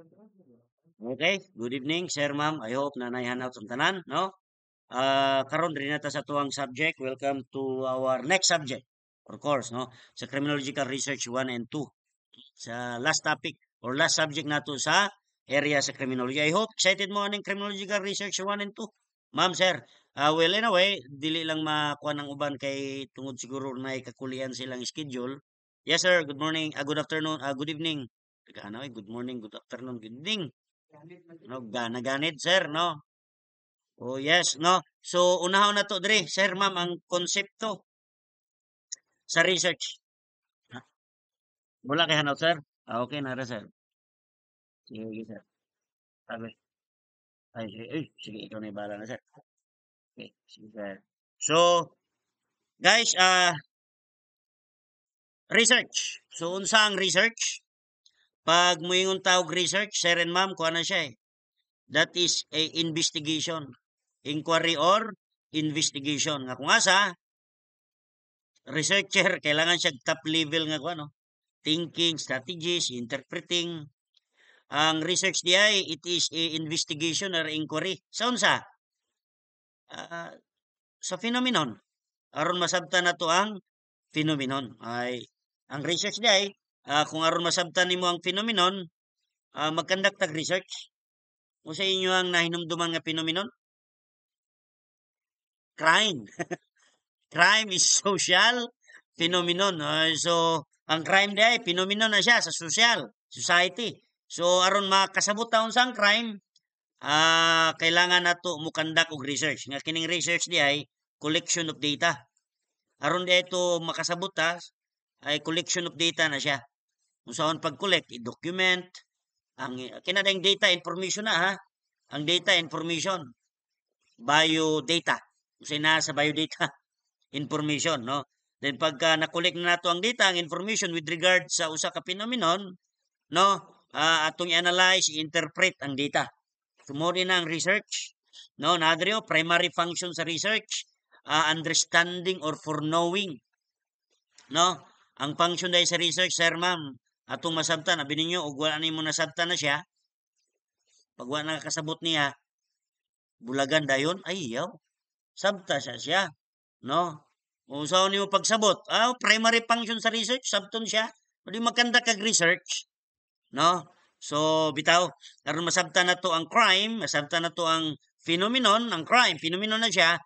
Okay, good evening, sir, ma'am. I hope na naihanap sa tanan, no? Karon rin nata sa tuwang subject. Welcome to our next subject, of course, no? Sa Criminological Research 1 and 2. Sa last topic or last subject nato sa area sa criminology. I hope excited mo aning Criminological Research 1 and 2. Ma'am, sir. Well, anyway, dili lang makuha ng uban kay tungod siguro na ikakulian silang schedule. Yes, sir. Good morning. Good afternoon. Good evening. Ano, good morning, good afternoon, good evening. No, gana-ganid, sir, no? Oh, yes, no? So, unahon na to, Dre. Sir, ma'am, ang konsepto sa research. Ha? Wala kay hanaw, sir? Okay, nara, sir. Sige, sir. Sabi. Sige, ikaw na ibala na, sir. Okay, sige, sir. So, guys, research. So, unsa ang research? Pag muingon tawag research, sir and ma'am, kuha na siya eh. That is a investigation. Inquiry or investigation. Nga kung asa, researcher, kailangan siya top level nga kuha, no? Thinking, strategies, interpreting. Ang research di ay, it is a investigation or inquiry. Sa unsa? Ah, sa phenomenon. Aron masabtan na to ang phenomenon. Ay, ang research di ay, kung aron masabtan nimo ang phenomenon, magkandak tag research. Kung sa inyo ang nahinumduman nga phenomenon, crime. Crime is social phenomenon. So, ang crime di ay, phenomenon na siya sa social, society. So, aron makasabot taon sa crime, kailangan nato mo conduct og research. Nga kining research di ay collection of data. Aron di ito makasabot ay collection of data na siya. Kung saan pag-collect, i-document, ang kinadang data information na ha. Ang data information, biodata. Kasi nasa biodata information, no? Then pagka na-collect na nato ang data, ang information with regard sa usa ka phenomenon, no? Atong i-analyze, i-interpret ang data. Sumori na ang research, no? Nadrio, primary function sa research, understanding or for knowing, no? Ang function dahil sa research, sir, ma'am, atong masabtan, abi ninyo, ug wala nimo nasabtan na siya, pag wala nakasabot niya, bulagan dayon, ay yaw, sabta siya, no? Kung saan nimo pagsabot, primary function sa research, sabton siya, pwede magkanda kag research, no? So, bitaw, karon masabtan na to ang crime, masabtan na to ang phenomenon, ang crime, phenomenon na siya,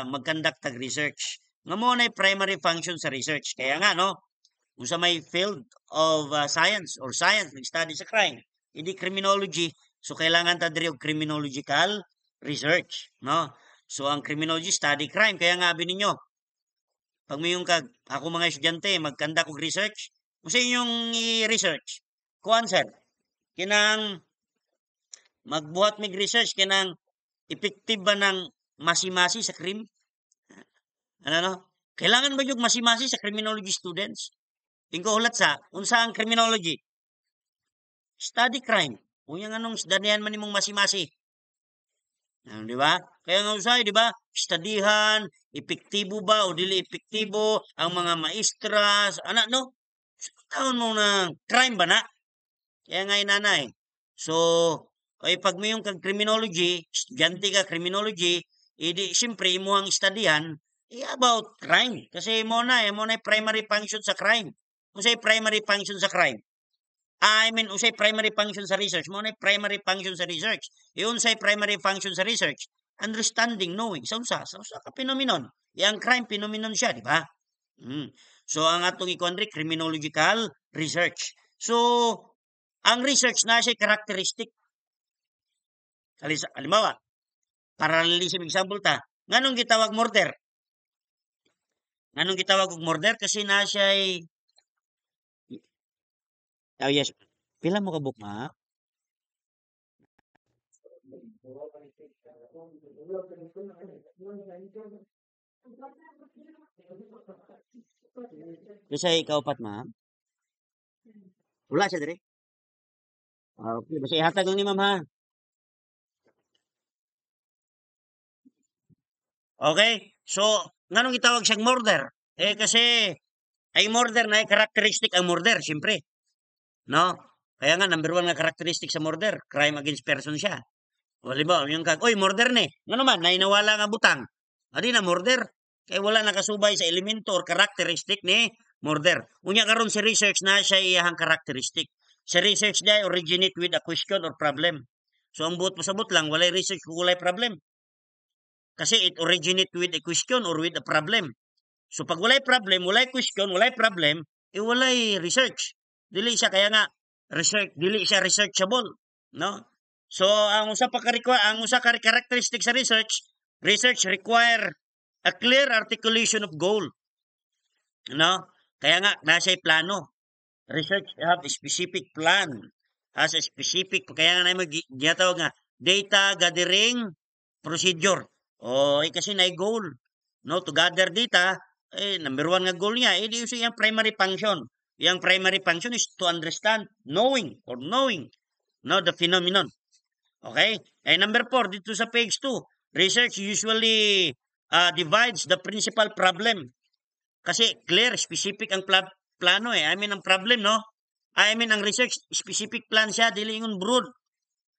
magkandak tag research. Nga mo na primary function sa research. Kaya nga, no, kung sa may field of science or science, nag-study sa crime, hindi criminology, so kailangan ta diri og criminological research, no? So ang criminology study crime, kaya nga abi ninyo, pag mayong kag ako mga estudyante magkanda og research, kung sa inyong i-research, kuan sir, kinang magbuhat mig research kinang effective ba ng masi-masi sa crime? Ano no? Kailangan ba yung masi-masi sa criminology students? Tingko hulat sa unsa ang criminology? Study crime. Kung yung anong danihan man nimong masi-masi. Di ba? Kaya nga usay, di ba? Studihan, epektibo ba o dili epektibo ang mga maestras, anak no? Taon mo na crime ba na? Kaya nga inanay. So, ay pag mayong kag criminology, estudyante ka criminology, edi siyempre mo ang studihan about crime. Kasi mo na primary function sa crime. Kung say primary function sa crime, usay primary function sa research. Mo na primary function sa research. Iyon say primary function sa research. Understanding, knowing. Sa ka phenomenon. Yang crime, phenomenon siya, di ba? So, ang atong ikondri, criminological research. So, ang research na siya characteristic. Halimbawa, parallelism example ta. Nganong gitawag murder? Nganong gitawag og murder? Kasi na siya ay... Oh, yes. Pila mo ka book, ma? Kasi ikaw pat, ma'am? Wala siya dire. Okay, basta ihatag lang ni ma'am ha. Okay? So, nganong gitawag siyang murder? Kasi ay murder na ay characteristic ang murder, siyempre. No? Kaya nga, number one nga characteristic sa murder, crime against person siya. O, halimbawa, yung oy, murder ni. Nga naman, nainawala nga butang. Adi na, murder. Kaya wala nakasubay sa elemento or characteristic ni murder. Unya karon si research na siya iyahang characteristic. Si research niya originate with a question or problem. So, ang buot pasabot lang, walay research kung walay problem. Kasi it originate with a question or with a problem. So, pag walay problem, walay question, walay problem, walay research. Dili siya, kaya nga, research, dili siya researchable. No? So, ang usa ka characteristic sa research require a clear articulation of goal. No? Kaya nga, nasa plano. Research have a specific plan. Has a specific, kaya nga naman ginatawag nga, data gathering procedure. Kasi na goal. No? To gather data, number one nga goal niya, di yung primary function. Yung primary function is to understand, knowing, no, the phenomenon. Okay? Number 4, dito sa page 2, research usually divides the principal problem. Kasi clear, specific ang plano ang problem, no? Ang research, specific plan siya, dili ingon broad.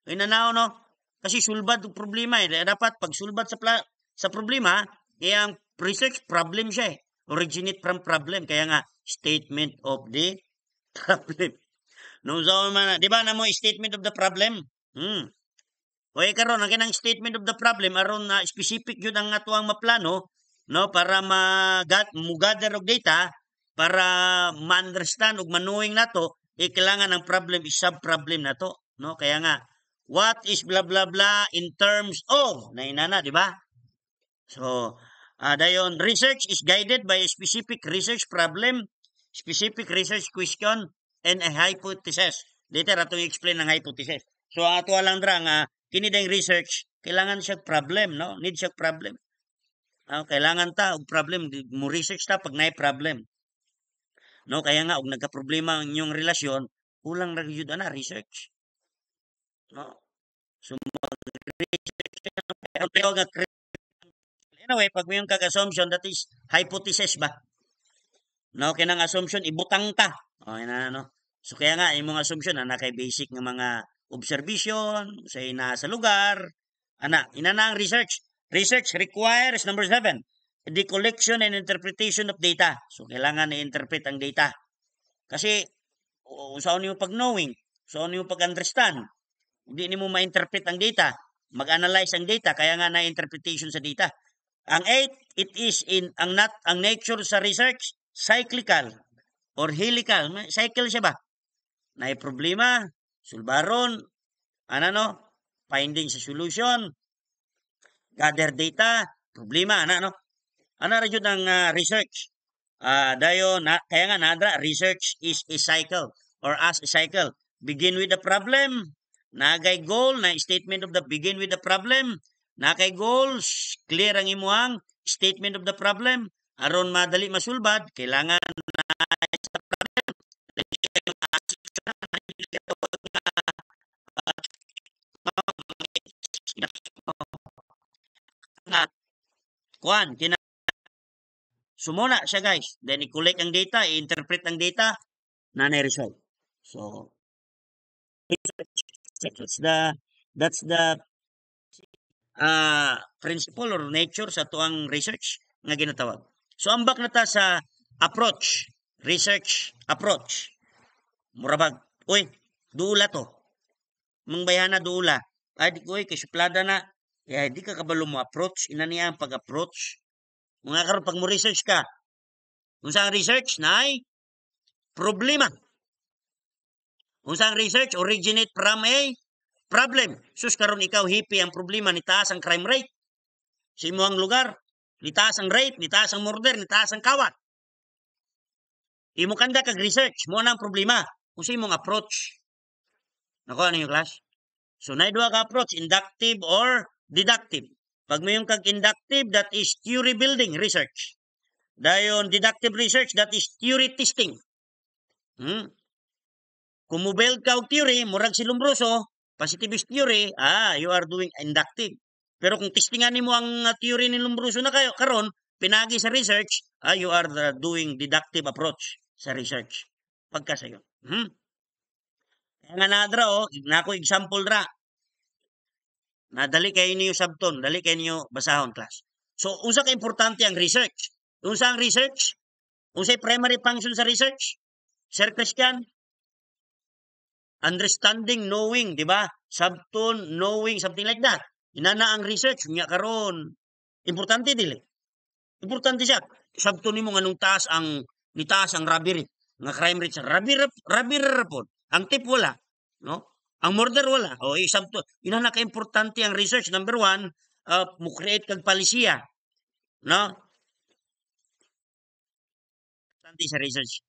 Inanaw, no? Kasi sulbad ang problema Dapat pag sulbad sa problema, ang research problem siya Originate from problem. Kaya nga, statement of the problem. No, so man, di ba na mo statement of the problem? Okay karon ang kinang statement of the problem aron na specific yun ang atuang maplano no para mugather og data para ma-understand ug manuing nato kailangan ang problem is sub-problem nato no kaya nga what is blah blah blah in terms of na inana di ba? So dayon research is guided by a specific research problem, specific research question and a hypothesis. Later atong explain ang hypothesis. So ato lang dra nga kini dayong research kailangan siya problem no need siya problem kailangan ta og problem mo research ta pag naay problem no kaya nga og nagka-problema ang inyong relasyon kulang ra gyud ana research no so research anyway pag mayong kag-assumption that is hypothesis ba no kinang assumption ibutang ta no so kaya nga imong assumption ana kay basic nga mga observation sa lugar inana ang research requires number 7 the collection and interpretation of data so kailangan i-interpret ang data kasi saan niyo pag knowing saan niyo pag understand hindi nimo ma-interpret ang data mag-analyze ang data kaya nga na interpretation sa data ang 8 it is ang nature sa research cyclical or helical cycle siya ba na problema sulbaron, finding sa solution, gather data, problema, no? Ra jud ang research. Kaya nga nadra, research is a cycle or as a cycle. Begin with the problem, nagay goal, na statement of the begin with the problem, nakay goals, clear ang imuhang statement of the problem, aron madali masulbad, kailangan na sa problem, sumuna siya guys then i-collect ang data i-interpret ang data na na-resolve so that's the principle or nature sa tuang research nga ginatawag so ambak na ta sa approach research approach murabag uy duula to mangbayana duula di ko kay suplada na di ka kabalo mo approach ina niya ang pag-approach mga karon pag mo research ka unsa ang research nay problema unsa ang research originate from a problem sus karon ikaw hipi ang problema ni taas ang crime rate sa imong lugar ni taas ang rate ni taas ang murder ni taas ang kawat imo kanda kag research mo na ang problema unsa imong approach nako ano yung class so nay duha ka approach inductive or deductive pag mayong kag inductive that is theory building research dayon deductive research that is theory testing kung mo build ka og theory murag si Lombroso positivist theory you are doing inductive pero kung testingan nimo ang theory ni Lombroso na kayo karon pinagi sa research you are doing deductive approach sa research pagka sayo Kaya nga nadra nako example ra. Dali kayo niyo sabton, dali kayo niyo basahon class. So unsa ka importante ang research? Unsa ang research? Unsay primary function sa research? Sir Christian, understanding, knowing, di ba? Sabton, knowing, something like that. Inana ang research nya karon. Importante dili. Importante siya. Sabton nimo nganong taas ang robbery, nga crime rate sa robbery rapon. Ang tip wala, no? Ang murder wala. O sabton. Inana ka importante ang research. Number one, mo create kag palisiya, no? Importante sa research.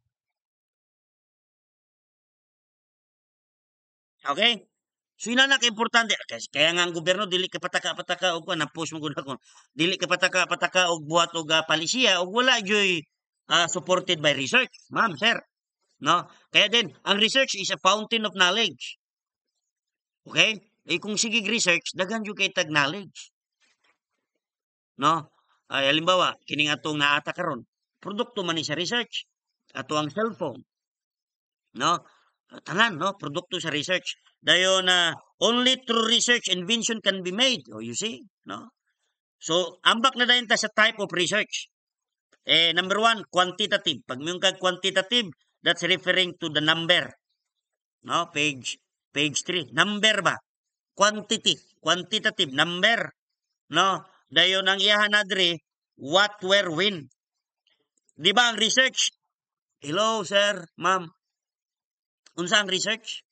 Okay? So ina na importante kaya nga ang gobyerno dili ka pataka-pataka og kuan na-post mo gud ako. Dili ka pataka-pataka og buhat og palisiya og wala joy supported by research. Ma'am, sir. No? Kaya din ang research is a fountain of knowledge. Okay? Kung sige research, daghan jud kay tag knowledge. No? Ay halimbawa, kining atong naata karon, produkto man ni sa research. Ato ang cellphone. No? Tanan, no? Produkto sa research. Dayon na only through research invention can be made. Oh, you see? No? So, ambak na dayon ta sa type of research. Number one, quantitative. Pag mayroon kag quantitative, that's referring to the number. No? Page 3. Number ba? Quantitative. Number. No? Dayon ang iyahan na diri, what, where, when. Di ba ang research? Hello, sir, ma'am. Unsa ang research?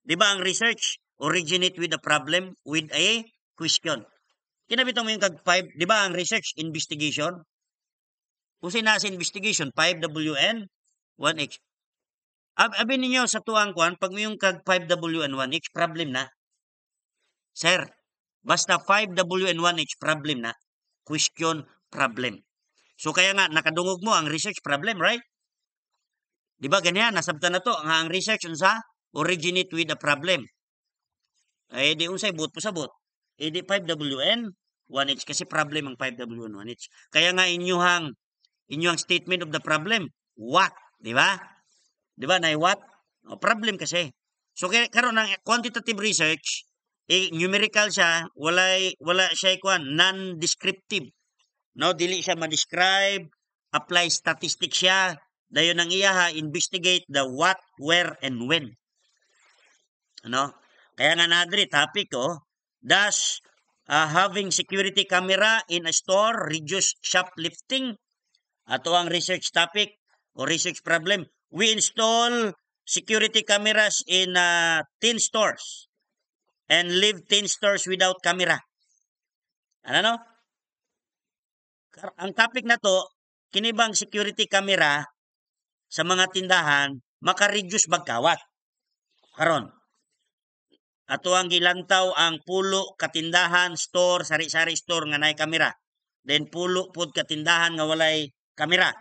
Di ba ang research originate with a problem, with a question? Kinabitang mo yung kag 5, di ba ang research investigation? Kung na sa investigation, 5WN, 1H. Abi ninyo sa tuang kwan, pag mo yung kag 5WN, 1H, problem na. Sir, basta 5WN, 1H, problem na. Question, problem. So kaya nga, nakadungog mo ang research problem, right? Di ba ganyan, nasabtan na to, ang research unsa originate with a problem. Di unsay but po sabot. Di 5WN, 1H, kasi problem ang 5WN, 1H. Kaya nga inyuhang statement of the problem, what? Di ba? Di ba, na what? Problem kasi. So karon ang quantitative research, numerical siya, wala siya kuan non-descriptive. No, dili siya ma-describe, apply statistics siya, dayon ang iyaha investigate the what, where, and when. Ano? Kaya nga nadri topic does having security camera in a store reduce shoplifting? Ato ang research topic o research problem. We install security cameras in 10 stores and leave 10 stores without camera. Ano no? Ang topic na to, kinibang security camera sa mga tindahan, maka-reduce bagkawat. Karon. Ato ang gilantaw ang pulo katindahan, store, sari-sari store nga nay kamera. Then pulo pud katindahan nga walay kamera.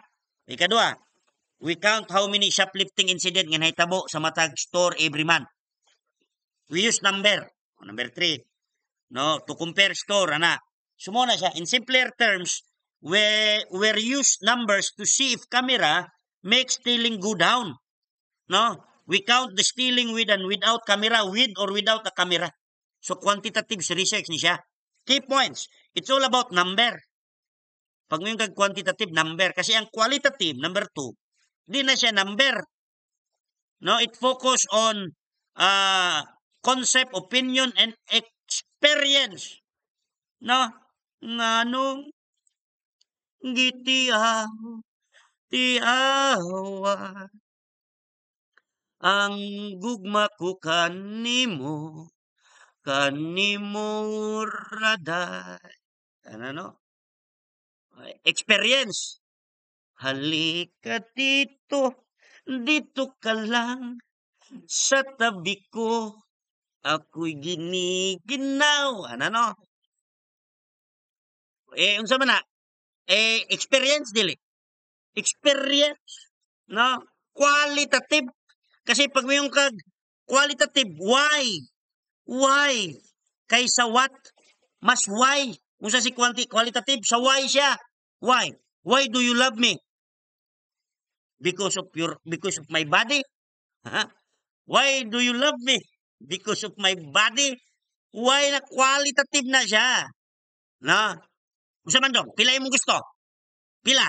Ikadua, we count how many shoplifting incident nga nahitabo sa matag store every month. We use number. Number 3. No, to compare store ana. Sumo na siya. In simpler terms, we use numbers to see if camera makes stealing go down. No? We count the stealing with and without camera, with or without a camera. So, quantitative research ni siya. Key points. It's all about number. Pag mo yung quantitative number. Kasi ang qualitative, number 2, di na siya number. No? It focus on concept, opinion, and experience. No? Nganong gitiaw, tiawa, ang gugma ko kanimo raday. Ano? Experience. Halika dito ka lang sa tabi ko, ako'y giniginaw. Ano? Unsa man na? Experience dili. Experience. No? Qualitative. Kasi pag may yung kag qualitative, why? Why? Kaysa what? Mas why? Kung sa si qualitative, sa why siya. Why? Why do you love me? Because of my body? Ha? Why do you love me? Because of my body. Why na qualitative na siya? Na? Usa man dong, pila imong gusto? Pila?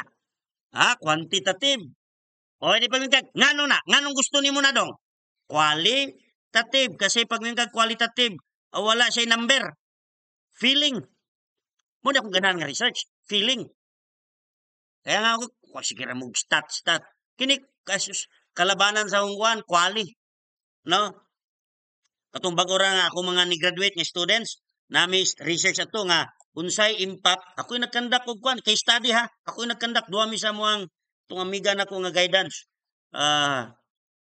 Quantitative. O di pa kag ngano na? Nganong gusto nimo na dong? Qualitative kasi pag kag qualitative, wala siya number. Feeling. Mo na akong ganahan nga research. Feeling. Kaya nga ako, sige ra mo stat. Kini kasus kalabanan sa ungwan, quali. No? Katong bago ra nga ako mga ni-graduate nga students, nami research ato nga unsay impact. Ako'y nagkandak og kwan, case study ha. Ako'y nagkandak duha mi sa moang tong amiga nako nga guidance.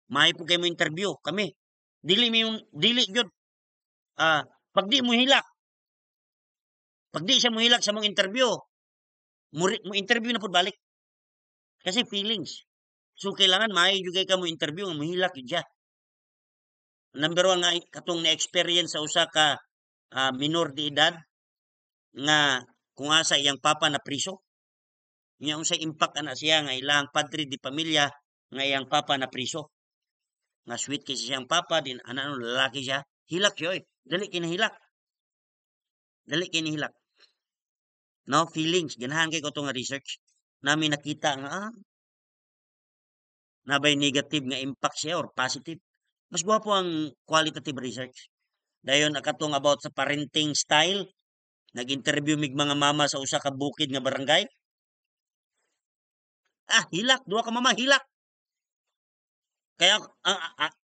Maay po kayo mo interview kami. Dili gyud pag di mo hilak, pag di siya mo hilak sa mong interview, mo interview na pud balik. Kasi feelings. So kailangan maay jud kay ka mo interview nga mohilak gyud siya. Number one nga katong na-experience sa usa ka minor de edad nga kung asa iyang papa na priso. Nya unsay impact ana siya nga ilang padre di pamilya nga iyang papa na priso. Nga sweet kasi siyang papa din ana no lalaki siya. Hilak siya oy. Dali kinahilak. Dali kinahilak. No feelings ganahan kay ko to nga research. Nami nakita nga nabay negative nga impact siya or positive. Mas gwapo ang qualitative research. Dayon akatong about sa parenting style. Nag-interview mig mga mama sa usa ka bukid nga barangay. Hilak. Duha ka mama, hilak. Kaya,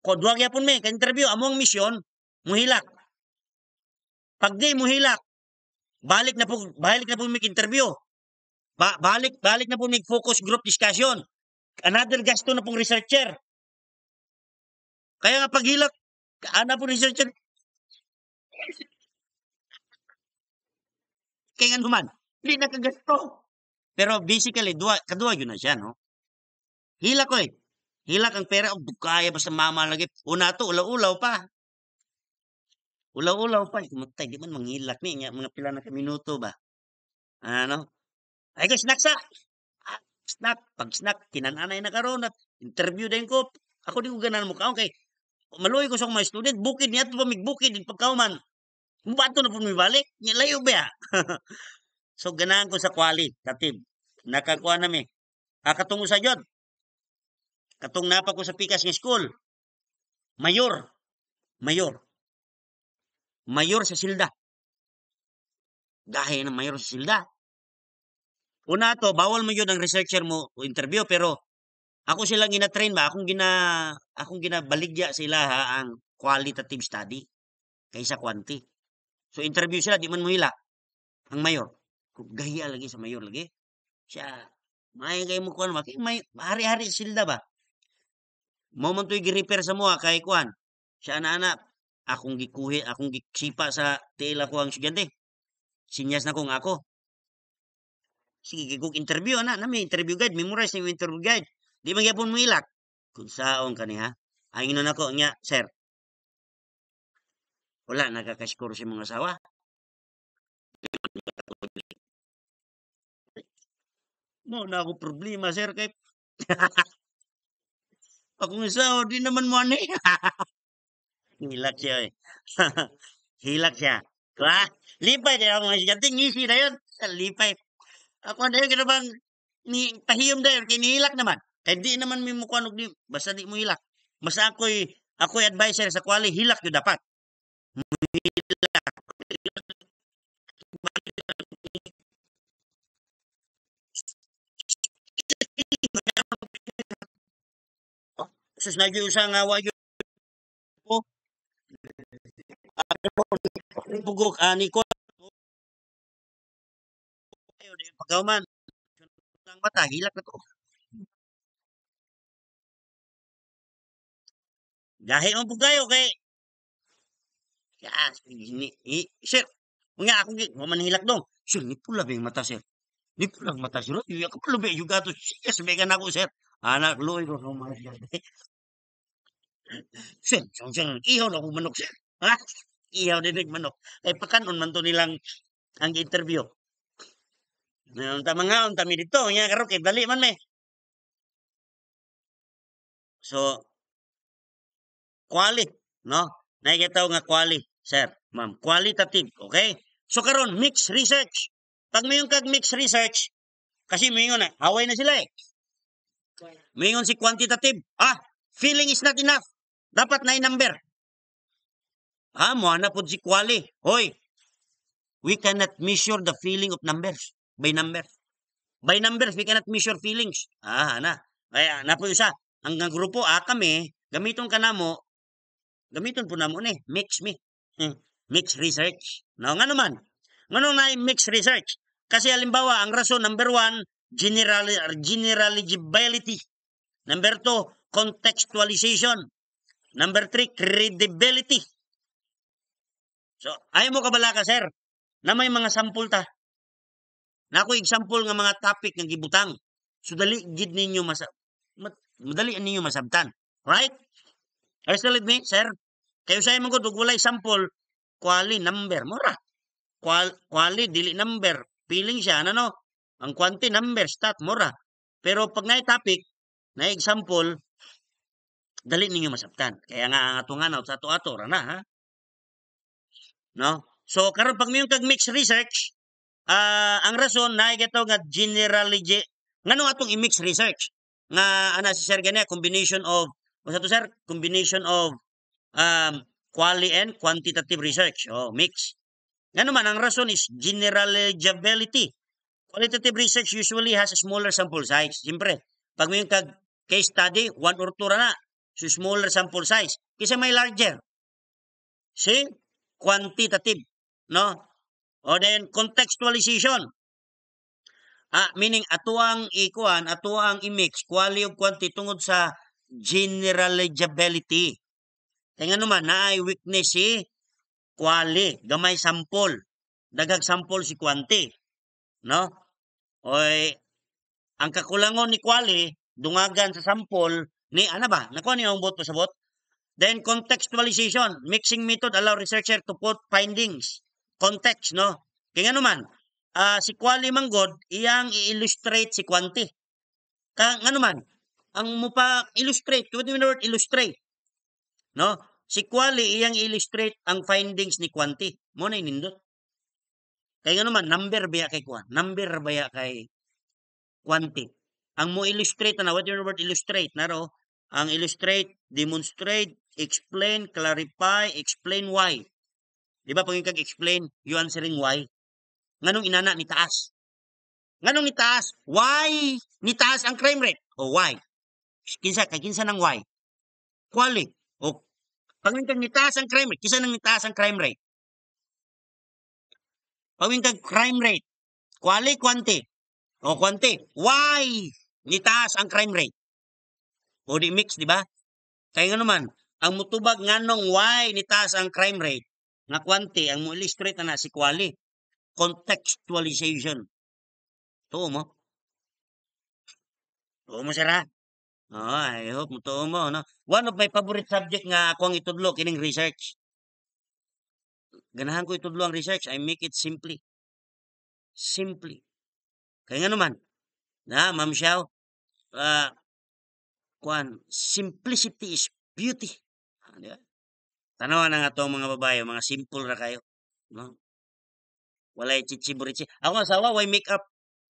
kodwa gyapon mi, ka-interview, among misyon, muhilak. Pag di muhilak, balik na po mig interview. Balik na po mig focus group discussion. Another gasto na pong researcher. Kaya nga paghilak, ana po researcher, kaya nga naman, hindi nakagasto. Pero basically, kadua yun na siya, no? Hilak ko eh. Hilak ang pera, kaya basta mama lagi. Una to, ulaw-ulaw pa. Ulaw-ulaw pa. Kumatay, di man manghilak ni. Mga pila na ka minuto ba? Ano? Ay ko, snack sa. Snack. Pag snack, kinananay na karon at interview din ko. Ako di ko ganan mo ka. Okay. Maluoy ko sa mga student. Bukid niya. Ito pa mig bukid. Pagkauman. Bato na po may balik. Layo ba ya? So, ganahan ko sa quali. Tatib. Nakakuha na mi. Katungo sa jod. Katong napa ko sa pikas ng school. Mayor. Mayor. Mayor sa silda. Dahil ng mayor sa silda. Una to, bawal mo yun ang researcher mo o interview, pero ako silang gina-train ba? Akong ginabaligya sila ha, ang qualitative study kaysa quanti. So interview sila, di man mo hila. Ang mayor. Gahiya lagi sa mayor lagi. Siya, may kayo mo kuan, may hari-hari silda ba? Mo man to'y gi-repair sa mo kay kuan. Siya na akong gikuhi, akong gisipa sa tela ko ang estudyante. Sinyas na kong ako. Sige, kung interview na may interview guide, memorize yung interview guide. Di man gyapon mo ilak. Kung saong kaniha. Ay inon ako nya, sir. Wala nagaka-score si mga asawa. Mo na ako problema, sir, kay akong asawa di naman mo ani. Hilak siya eh. Hilak siya. Lipay din ako mga estudyante, ngisi na yun. Lipay. Ako na yun, bang ni tahiyom dayon kinihilak naman. Kay di naman may mukha di basta di mo hilak. Basta ako'y advisor sa kwali hilak yo dapat. Sus na gyud usa nga wa gyud ko bugok ani ko ayo di pagawman ang mata hilak na to. Gahi man pugayo kay sir nga ako mo man hilak dong. Sir ni pula ba yung mata sir? Ni pula ang mata sir. Yung ako pula ba yung gato? Yes, megan ako sir. Anak luoy ko sa mga sir, sir, ihaw na akong manok sir. Ha? Ihaw din manok. Ay pakanon man to nilang ang interview. Unta mga unta mi dito nya karo kay dali man me. So quali, no? Nakikita nga quali, sir, ma'am. Qualitative, okay? So karon mixed research. Pag mayong kag mixed research, kasi mayingon na, away na sila eh. Mayingon si quantitative, feeling is not enough. Dapat na number. Mo na po si quali. Hoy, we cannot measure the feeling of numbers by numbers. By numbers, we cannot measure feelings. Ana. Kaya, na po isa. Ang grupo, kami, gamiton ka na mo, gamiton po na mo ni, mix me. Mix research. No, nga naman. Nga na mix research. Kasi halimbawa, ang rason, number 1, generaligibility. Number 2, contextualization. Number 3, credibility. So, ayaw mo kabala ka, sir, na may mga sampul ta. Na ako example nga mga topic nga gibutang. So dali gid ninyo madali ninyo masabtan. Right? Are you still with me, sir? Kayo say mo gud walay sample, quali number mura. Quali dili number, feeling siya ano? Ang quanti number stat mura. Pero pag nay topic, na example, dali ninyo masabtan. Kaya nga ang atungan sa ato-ato ra na ha. No? So karon pag mayong kag mixed research, ang rason na ito nga generally nganong atong i-mix research nga ana si sir gani combination of combination of quali and quantitative research mix ngano man ang rason is generalizability. Qualitative research usually has a smaller sample size. Siyempre pag may kag case study 1 or 2 ra na, so smaller sample size kaysa may larger si quantitative, no? O then contextualization. Meaning atuang atuang i-mix quali ug quanti tungod sa generalizability. Kaya nga naman naay weakness si quali, gamay sample. Daghang sample si quanti, no? Oy, ang kakulangon ni quali dungagan sa sample ni ana ba? Nakuha niyo ang bot pasabot. Then contextualization, mixing method allow researcher to put findings context, no? Kaya nga naman, si quali manggod, iyang i-illustrate si quanti. Nga naman, ang mo pa illustrate, what do you mean the word illustrate? No? Si quali, iyang i-illustrate ang findings ni quanti. Mo na inindot. Kaya nga naman, number baya kay quanti. Number baya kay quanti. Ang mo illustrate na, what do you mean the word illustrate? Naro, ang illustrate, demonstrate, explain, clarify, explain why. Di ba pag explain, you answering why? Nganong inana ni taas? Nganong ni taas? Why ni taas ang crime rate? O why? Kinsa ng why? Quali. O pag ni taas ang crime rate, kinsa nang ni taas ang crime rate? Pag crime rate, quali, quanti. O quanti. Why ni taas ang crime rate? O di mix, di ba? Kaya nga naman, ang mutubag nganong why ni taas ang crime rate, nga quanti, ang mo illustrate na si quali. Contextualization. Tuo mo? Tuo mo, sir, ha? I hope mo tuo mo, no? One of my favorite subject nga ako ang itudlo, kining research. Ganahan ko itudlo ang research. I make it simply. Simply. Kaya nga naman, Ma'am Xiao, simplicity is beauty. Di ba? Tanawan na nga to mga babae, mga simple ra kayo. No? Walay chichiburitsi. Ako asawa, why make up?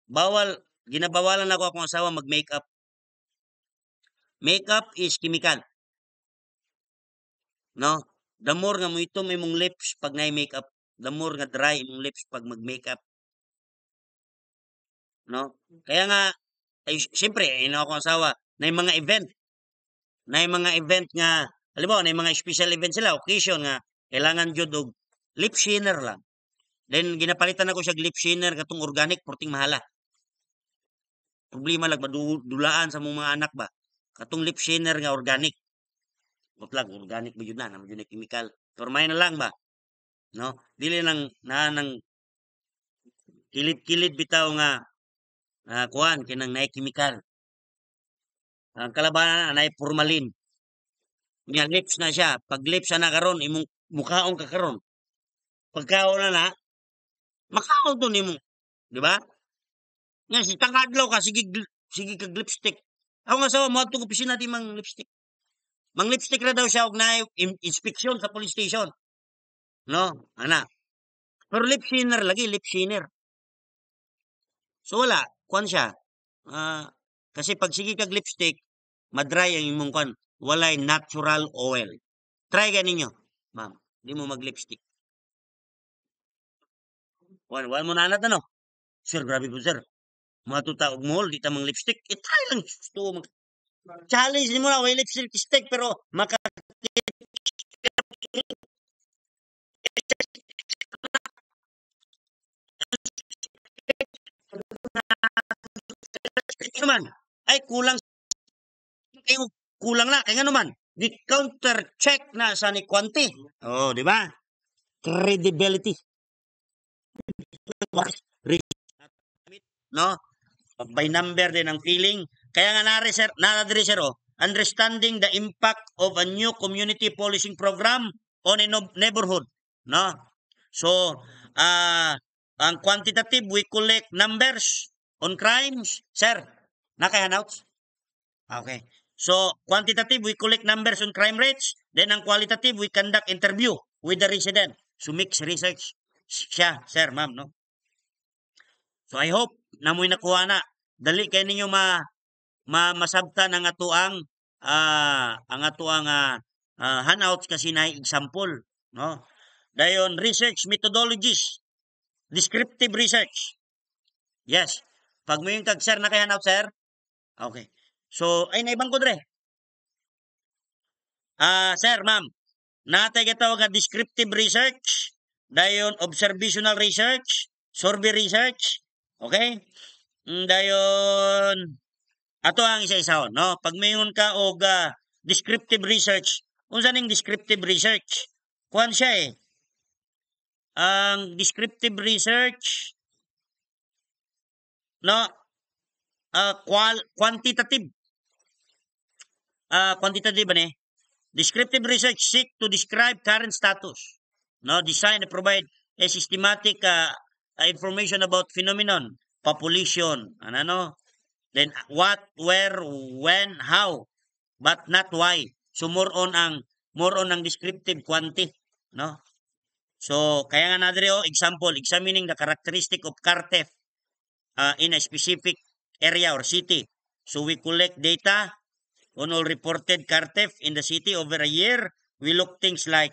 Bawal, ginabawalan ako akong asawa mag-make up. Makeup is chemical. No? The more nga mo ito may mong lips pag na-makeup, the more nga dry mong lips pag mag-makeup. No? Kaya nga, siyempre, ako asawa, na yung mga event. Na yung mga event nga, halimbawa, na yung mga special event sila, occasion nga, kailangan jud og lip shiner lang. Then, ginapalitan ako siya lip shiner katong organic, porting mahala. Problema lang, madulaan sa mga anak ba? Katong lip shiner nga organic. Butlag, organic ba yun na, naman yun chemical. Turmay na lang ba? No? Dili nang, kilid-kilid bitaw nga, kuhan, kinang na chemical. Ang kalabanan na formalin. Nga lips na siya. Pag lips na karon imong mukhaon ka karon. Pagkaon na makaon to nimo, di ba? Nga si tangkadlaw ka sige kag lipstick. Ako nga sawa mo atong opisina di mang lipstick. Mang lipstick ra daw siya og naay inspeksyon sa police station. No, ana. Pero lip shiner lagi, lip shiner. So wala, kuan siya. Kasi pag sige kag lipstick, madry ang imong kuan. Walay natural oil. Try ka ninyo, ma'am. Di mo mag-lipstick. Wan mo na alat ano? Sir, grabe po sir. Mga tuta og mall, di ta mang lipstick. I-try lang. Gusto mag challenge mo na, way lipstick stick, pero maka naman. Ay, kayo, kulang na. Kaya nga naman, di counter check na sa ni Quanti. Oh, di ba? Credibility. No? By number din ang feeling. Kaya nga na-reserve, sir, oh, understanding the impact of a new community policing program on a neighborhood. No? So, ang quantitative, we collect numbers on crimes. Sir, nakahanouts? Okay. So, quantitative, we collect numbers on crime rates. Then, ang qualitative, we conduct interview with the resident. So, mix research siya, sir, ma'am, no? So, I hope na mo'y nakuha na. Dali kay ninyo masabtan ang atuang handouts kasi na example, no? Dayon research methodologies, descriptive research. Yes. Pag mo yung kag sir na kay handout sir. Okay. So ay naibang ko dre. Sir, ma'am. Natay gitawag nga descriptive research, dayon observational research, survey research. Okay? Dayon ato ang isa-isa no. Pag mayon ka og descriptive research, unsa ning descriptive research? Kuan siya eh. Ang descriptive research no quantitative quantitative ba ni? Descriptive research seek to describe current status. No, design and provide a systematic information about phenomenon, population, ano, then what, where, when, how, but not why. So more on ang descriptive quanti, no? So kaya nga nadre example, examining the characteristic of car theft in a specific area or city. So we collect data on all reported car theft in the city over a year. We look things like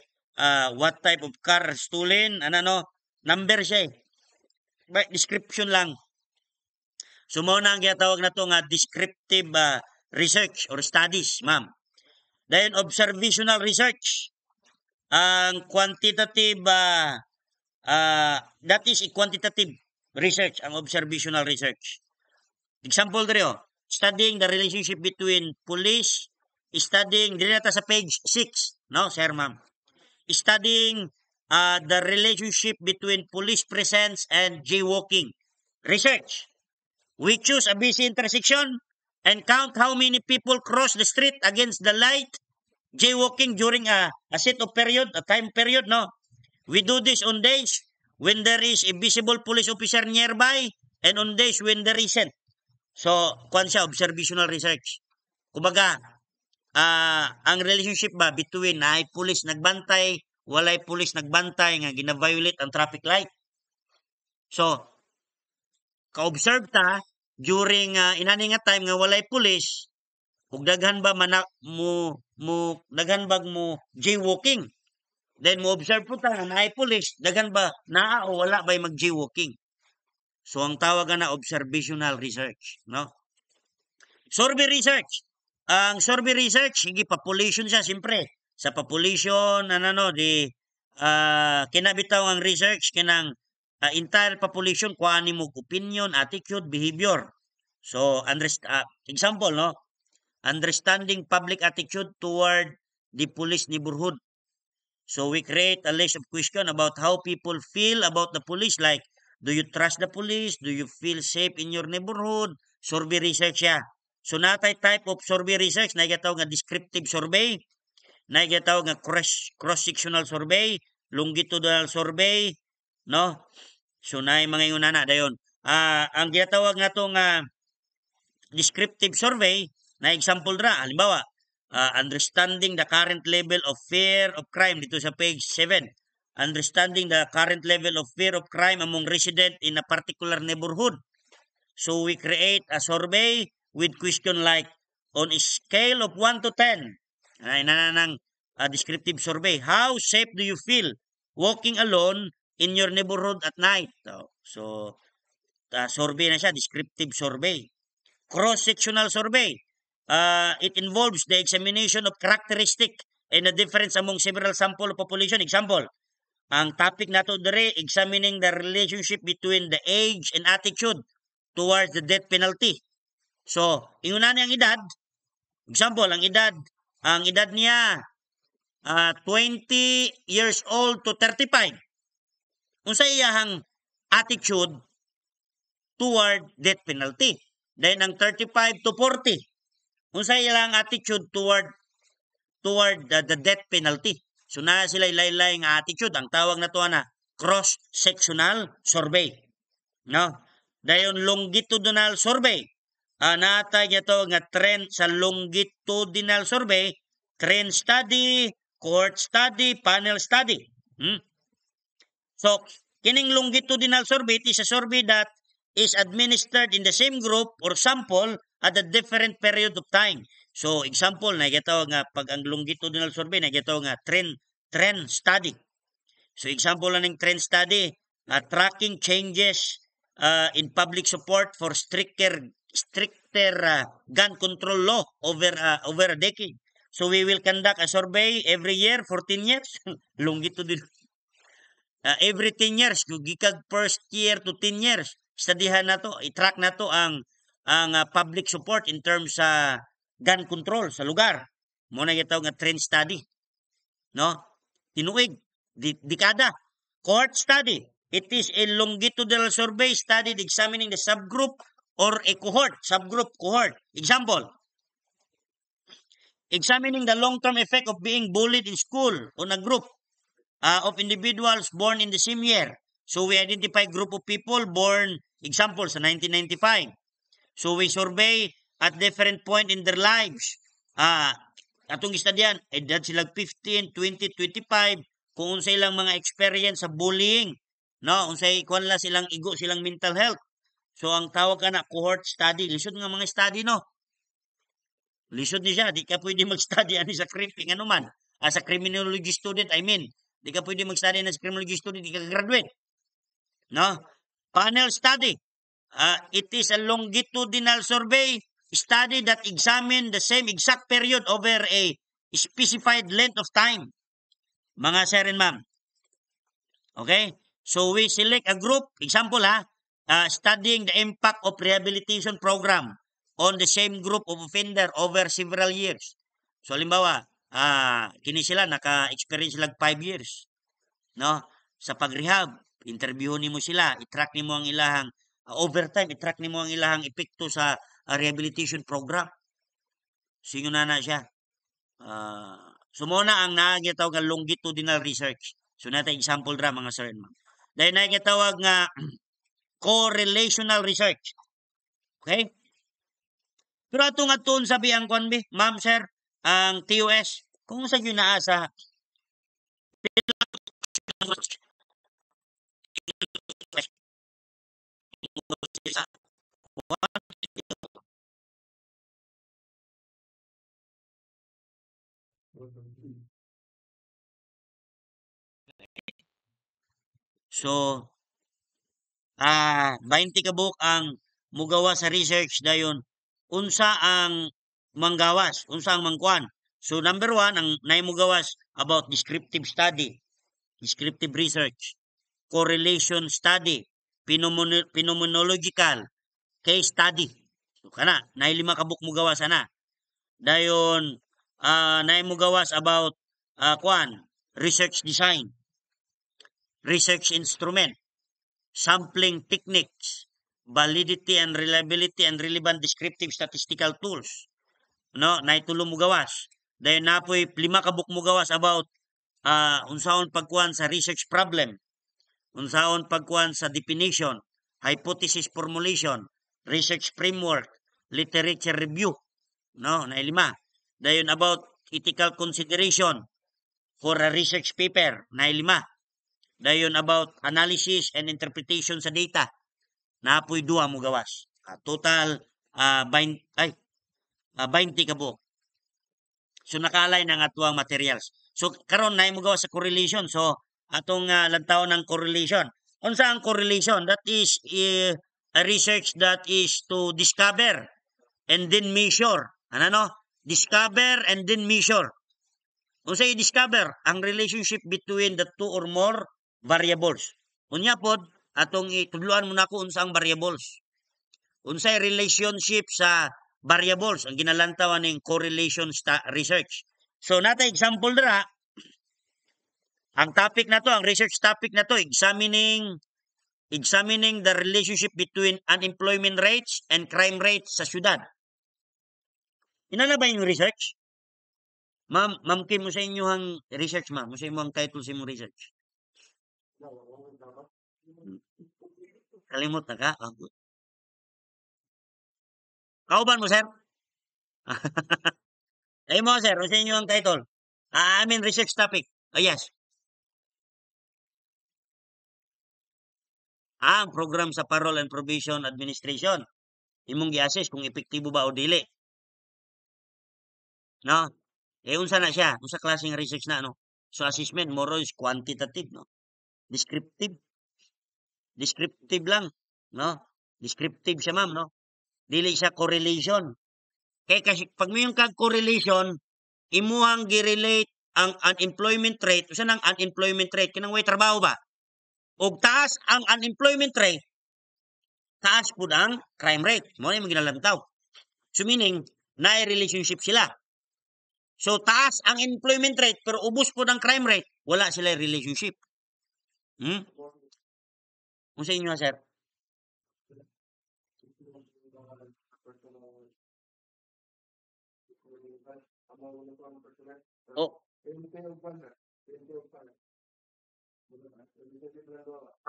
what type of car stolen, number siya eh. But description lang. So mao na ang ginatawag na to nga descriptive research or studies, ma'am. Then observational research. Ang quantitative that is a quantitative research, ang observational research. Example dito, studying the relationship between police, studying dito nata sa page 6, no, sir, ma'am. Studying the relationship between police presence and jaywalking. Research. We choose a busy intersection and count how many people cross the street against the light jaywalking during a set of period, a time period, no? We do this on days when there is a visible police officer nearby and on days when there isn't. So, kuan siya, observational research. Kumbaga, ang relationship ba between ay police nagbantay, walay police nagbantay nga gina-violate ang traffic light. So, ka-observe ta during inani nga time nga walay police, ug daghan ba daghan bag mo jaywalking. Then mo observe po ta na ay police, daghan ba naa o wala bay mag jaywalking. So ang tawag na observational research, no? Survey research. Ang survey research, sige population siya siyempre. Sa population kinabitaw ang research kinang entire population kuani mo opinion, attitude, behavior. So example, no? Understanding public attitude toward the police neighborhood. So we create a list of questions about how people feel about the police, like do you trust the police? Do you feel safe in your neighborhood? Survey research siya. So natay type of survey research na ginatawag nga descriptive survey, na ginatawag nga cross-sectional survey, longitudinal survey, no? So naay mga ingunana dayon. Ang ginatawag nga to nga descriptive survey na example ra, halimbawa, Understanding the current level of fear of crime dito sa page 7. Understanding the current level of fear of crime among resident in a particular neighborhood. So we create a survey with question like, on a scale of 1 to 10, ay nananang descriptive survey, how safe do you feel walking alone in your neighborhood at night? So survey na siya, descriptive survey. Cross-sectional survey. It involves the examination of characteristic and the difference among several sample of population. Example, ang topic nato dere, examining the relationship between the age and attitude towards the death penalty. So, inguna niya ang edad. Example, ang edad niya 20 years old to 35. Unsa iyahang attitude toward death penalty. Then ang 35 to 40. Unsa iyang attitude toward the death penalty. So na sila laylay nga attitude, ang tawag na to na cross-sectional survey. No? Dayon longitudinal survey. Natay to nga trend sa longitudinal survey, trend study, cohort study, panel study. So, kining longitudinal survey is a survey that is administered in the same group or sample at a different period of time. So, example, nagitawag nga pag ang longitudinal survey, nagitawag nga trend study. So, example lang ng trend study, tracking changes in public support for stricter gun control law over a decade. So, we will conduct a survey every year for 10 years. Longitudinal. Every 10 years, gikag first year to 10 years, studihan na to, i-track na to ang public support in terms sa gun control sa lugar. Muna gitaw nga trend study. No? Tinuig, dekada. Cohort study. It is a longitudinal survey studied examining the subgroup or a cohort, cohort. Example, examining the long-term effect of being bullied in school on a group of individuals born in the same year. So we identify group of people born, example, sa 1995. So we survey at different point in their lives. Atong istadyan, edad sila 15, 20, 25, kung unsay ilang mga experience sa bullying, no? Unsay kuan la silang igo, silang mental health. So ang tawag ka na cohort study, lisod nga mga study, no? Lisod ni siya, di ka pwede mag-study ani sa cripping ano man. As a criminology student, I mean, di ka pwede mag-study na sa criminology student, di ka graduate. No? Panel study. It is a longitudinal survey study that examine the same exact period over a specified length of time. Mga sir and ma'am. Okay? So we select a group, example studying the impact of rehabilitation program on the same group of offender over several years. So halimbawa, kini sila naka-experience lang 5 years. No? Sa pag-rehab, interview nimo sila, i-track nimo ang ilahang overtime, i-track nimo ang ilahang epekto sa rehabilitation program. Singo na siya. So muna ang nagitawag nga longitudinal research. So natay example ra mga sir and ma'am. Dahil nagitawag nga correlational research. Okay? Pero atong aton sabi ang kwanbi, ma'am sir, ang TOS, kung sa yun naasa, so 20 ka buok ang mugawas sa research dayon unsa ang manggawas, unsa ang mangkuan. So number 1 ang naimugawas about descriptive study, descriptive research, correlation study, phenomenological, case study. So kana nay 5 ka buok mugawas ana. Dayon naimugawas about research design, research instrument, sampling techniques, validity and reliability and relevant descriptive statistical tools. No, naitulo mo gawas. Dayon napoy 5 ka book mo gawas about unsaon pagkuan sa research problem, unsaon pagkuan sa definition, hypothesis formulation, research framework, literature review. No, na 5. Dayon about ethical consideration for a research paper na 5. Dayon about analysis and interpretation sa data na apoy 2 mo gawas. Total 20 ka buok. So nakalay ng atuang materials. So karon na mo gawas sa correlation. So atong lantaw ng correlation. Unsa ang correlation? That is a research that is to discover and then measure. Ano? Discover and then measure. Unsay discover ang relationship between the two or more variables. Unya pod atong itudloan mo nako unsa ang variables. Unsay relationship sa variables ang ginalantawan ning correlation research. So natay example dira. Ang topic na to, ang research topic na to, examining the relationship between unemployment rates and crime rates sa syudad. Inana ba yung research? Ma'am Kim, mo sa inyong research, ma'am. Mo sa inyong title sa inyong research. Kalimot na ka? Kauban mo, sir? Ay mo, sir. Mo sa inyong title. I mean, research topic. Yes. Ang program sa Parole and Probation Administration. Imong gi-assess kung epektibo ba o dili. No? Unsa na siya? Unsa klaseng research na, no? So, assessment, more is quantitative, no? Descriptive. Descriptive lang, no? Descriptive siya, ma'am, no? Dili siya correlation. Kaya kasi, pag may yung correlation, imuhang gi-relate ang unemployment rate. Usa nang unemployment rate? Kinang way trabaho ba? O taas ang unemployment rate, taas po ang crime rate. Mo na yung ginalantaw. So, meaning, na-relationship sila. So, taas ang employment rate, pero ubos po ng crime rate, wala sila relationship. Kung sa inyo, sir? Oh.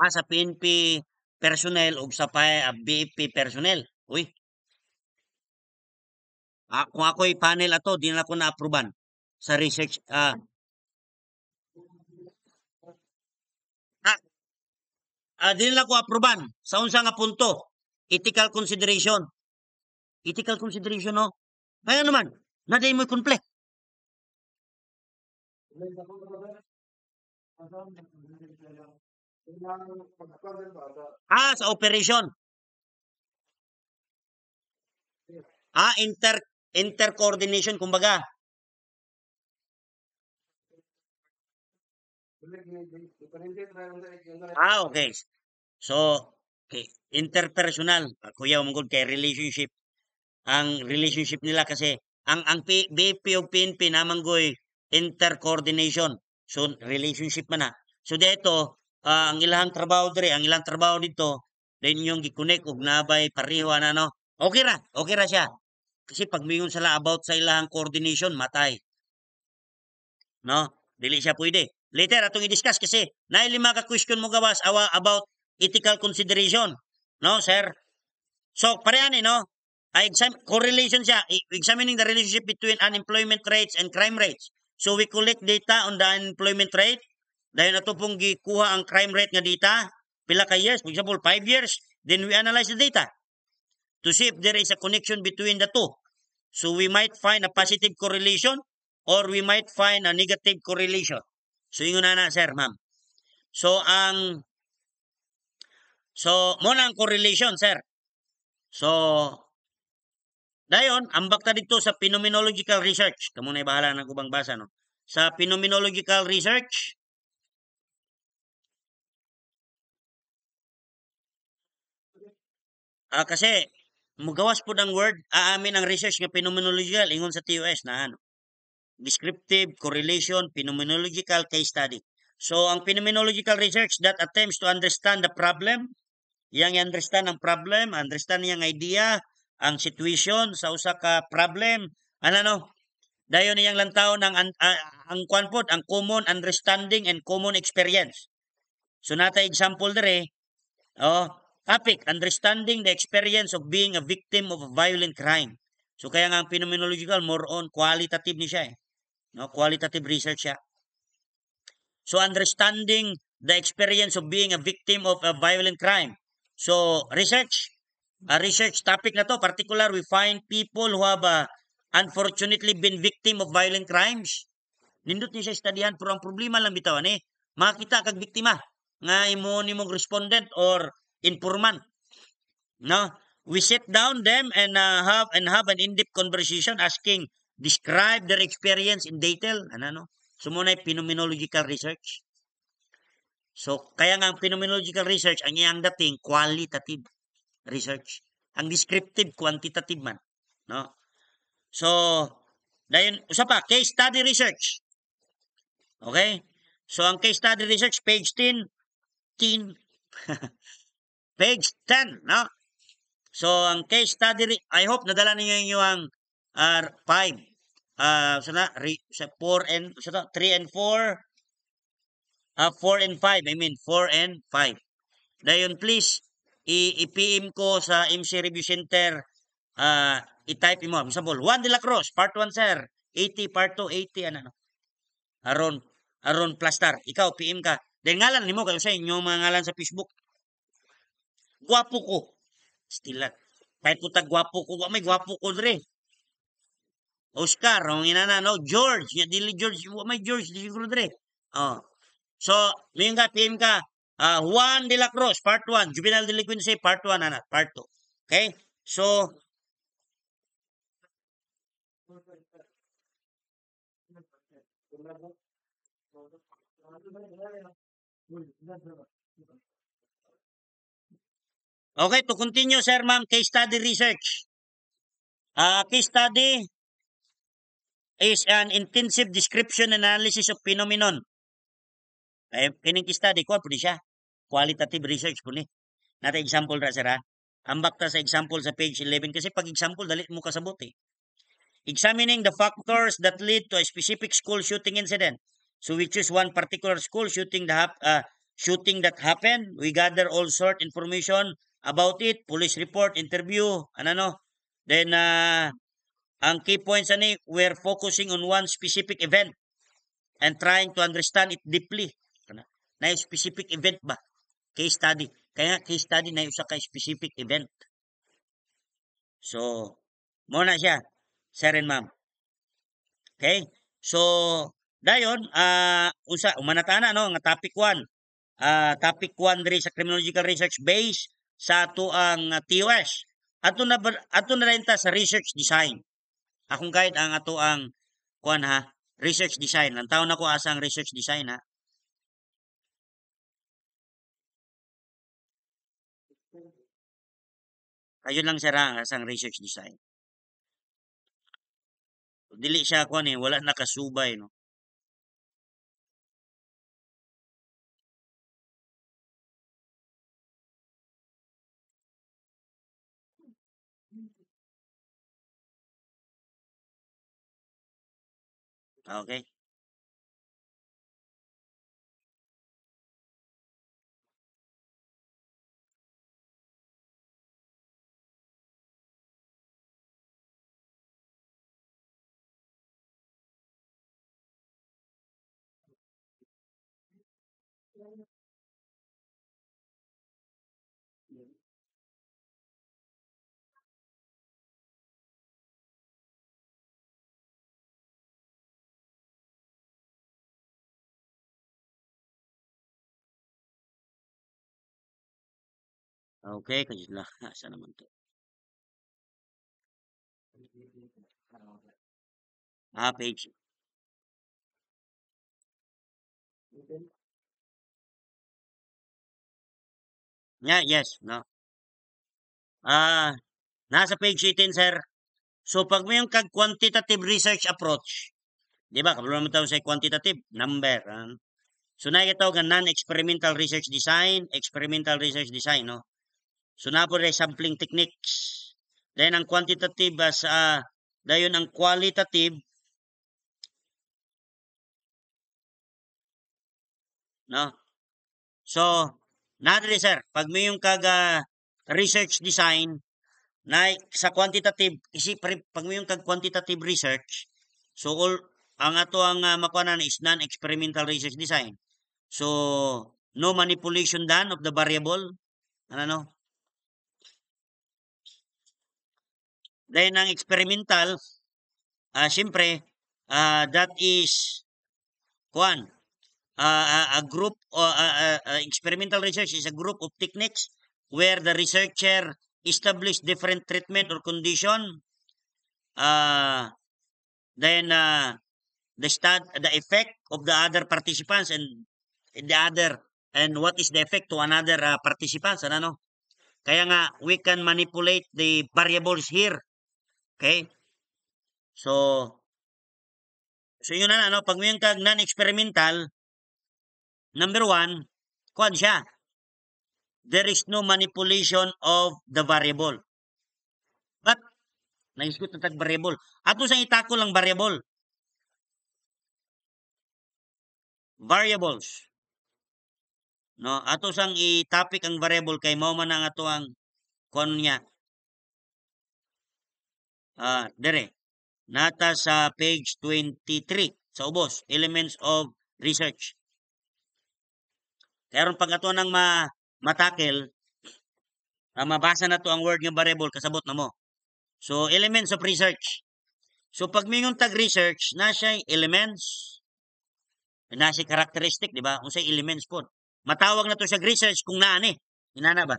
Sa PNP personnel o sa BFP personnel. Uy. Kung ako'y panel ato, di na ako na-approvean sa research. Di na ako approvean sa unsa nga punto. Ethical consideration. Ethical consideration, no? Kaya naman, naday mo conflict. Sa operation. Inter-coordination, kumbaga. Okay. So, okay. Interpersonal. Kuya, umungkod kay relationship. Ang relationship nila kasi, ang BFP o PNP naman goy inter-coordination. So, relationship man na. So, dito, ang ilang trabaho dito, then yung gi-connect og nabay pareho na, no? Okay ra siya. Kasi pag mingon sila about sa ilang coordination, matay. No? Dili siya pwede. Later, atong i-discuss kasi, na 5 ka question mo gawas about ethical consideration. No, sir? So, parehan no? Correlation siya. Examining the relationship between unemployment rates and crime rates. So, we collect data on the unemployment rate. Dahil na ito pong gikuha ang crime rate nga data, pila ka years, for example, 5 years, then we analyze the data to see if there is a connection between the two. So, we might find a positive correlation or we might find a negative correlation. So, yun na sir, ma'am. So, muna ang correlation, sir. So, dayon, ambak ta dito sa phenomenological research. Kamo na bahala ng kubang basa, no? Sa phenomenological research, kasi, mugawas po ng word, aamin ang research nga phenomenological, ingon sa TUS na ano. Descriptive, correlation, phenomenological case study. So, ang phenomenological research that attempts to understand the problem, yang understand ang problem, understand yang idea, ang situation sa usa ka problem, dayon niyang lantaw ng ang kwanpod, ang common understanding and common experience. So, nata example dire, topic, understanding the experience of being a victim of a violent crime. So kaya nga ang phenomenological more on qualitative ni siya eh. No, qualitative research siya. So understanding the experience of being a victim of a violent crime. So research, a research topic na to, particular we find people who have unfortunately been victim of violent crimes. Nindot ni siya studyhan pero ang problema lang bitawan eh, makita kag biktima nga imo nimong respondent or informant. No, we sit down them and have an in-depth conversation asking describe their experience in detail. Ano? So muna phenomenological research. So kaya nga ang phenomenological research ang iyang dating qualitative research. Ang descriptive quantitative man, no? So dayon usa pa case study research. Okay? So ang case study research page 10 page 10, no? So ang case study I hope nadala ninyo yung 5 sa 4 and sa 3 and 4 4 and 5 I mean 4 and 5. Dayon please i-PM ko sa MC Review Center i-type mo example Juan de la Cruz part 1 sir 80 part 2 80 ano aron plaster ikaw PM ka dahil ngalan nimo kayo sa inyo mga ngalan sa Facebook gwapo ko stilat kahit po gwapo ko may gwapo ko dre Oscar ang inana no George ya dili George may George di siguro dre oh so mayon ka PM ka Juan de la Cruz part 1 juvenile delinquency part 1 anak part 2 okay so okay, to continue, sir, ma'am, case study research. Case study is an intensive description and analysis of phenomenon. Kining case study, kuha po siya. Qualitative research po ni. Nata example ra, sir, ha? Ambak ta sa example sa page 11 kasi pag example, dalit mo kasabot eh. Examining the factors that lead to a specific school shooting incident. So we choose one particular school shooting that happened. We gather all sort information about it, police report, interview, Then ang key points ani we're focusing on one specific event and trying to understand it deeply. Na specific event ba? Case study. Kaya case study na usa ka specific event. So, mo na siya, sir and ma'am. Okay? So, dayon umanatana no nga topic 1. Topic 1 diri sa criminological research base sa ato ang TOS. Ato na rin ta sa research design. Akong guide ang ato ang kuan ha, research design. Ang taon ako asa ang research design ha. Ayun lang sir ha, asang research design. Dili siya kuan eh, wala nakasubay no. Okay? Okay, kasi lang. Asa naman to? Page. Yeah, yes, no. Nasa page 18, sir. So, pag may yung quantitative research approach, di ba, kabalo naman tayo sa quantitative, number. So, nakikita ko non-experimental experimental research design, no? So, na po rin sampling techniques. Then, ang quantitative, dayon ang qualitative, no? So, nadali, sir, pag may yung research design, na sa quantitative kasi pag mo yung kag quantitative research, so all ang ato ang makuanan is non-experimental research design. So no manipulation done of the variable. Ano? Then ang experimental, siyempre, that is kuan a group experimental research is a group of techniques where the researcher establish different treatment or condition, then the effect of the other participants and what is the effect to another participants, ano. Kaya nga we can manipulate the variables here. Okay? So yun na, ano, pag may kag non-experimental, number one, kuan siya. There is no manipulation of the variable. But, naisgot na tag variable. Ato sang itako lang variable. Variables. No, ato sang i-topic ang variable kay mao man ang ato ang kuan niya. Dire. Nata sa page 23 sa ubos, elements of research. Kaya pag ato nang matakel, mabasa na to ang word nga variable, kasabot na mo. So, elements of research. So, pag mingon tag research, na siya elements, na siya characteristic, di ba? Unsay elements po. Matawag na to siya research kung naani. Inana ba?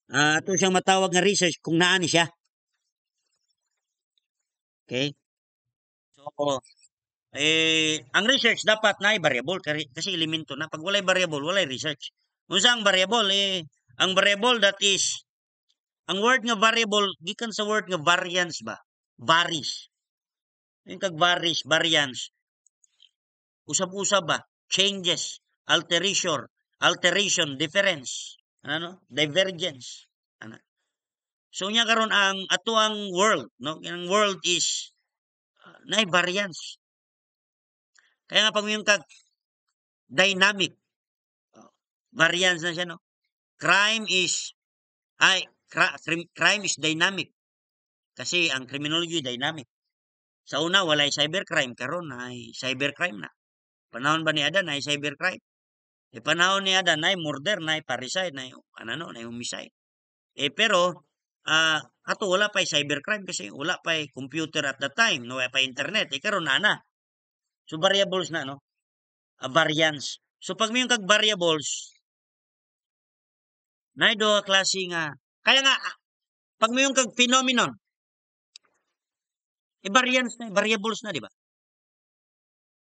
Ito siyang matawag nga research kung naani siya. Okay? So, ang research dapat na variable kasi elemento na. Pag walay variable, walay research. Unsa ang variable? Ang variable that is, ang word nga variable, gikan sa word nga variance ba? Varies. Yung kag varies, variance. Usab-usab ba? Changes, alteration, difference. Ano? Divergence. Ano? So nya karon ang ato ang world, no? Ang world is na variance. Kaya nga pag yung kag dynamic, variance na siya, no? Crime is dynamic. Kasi ang criminology dynamic. Sa una walay cybercrime, karon ay cybercrime na. Panahon ba ni Adan ay cybercrime? Panahon ni Adan ay murder, na parricide, na homicide. Pero ato wala pa cybercrime kasi wala pa computer at the time, no, wala pa internet. Karon na. So variables na, no? Variance. So pag may kag variables, na do klase nga. Kaya nga pag may kag phenomenon, variance na, variables na, di ba?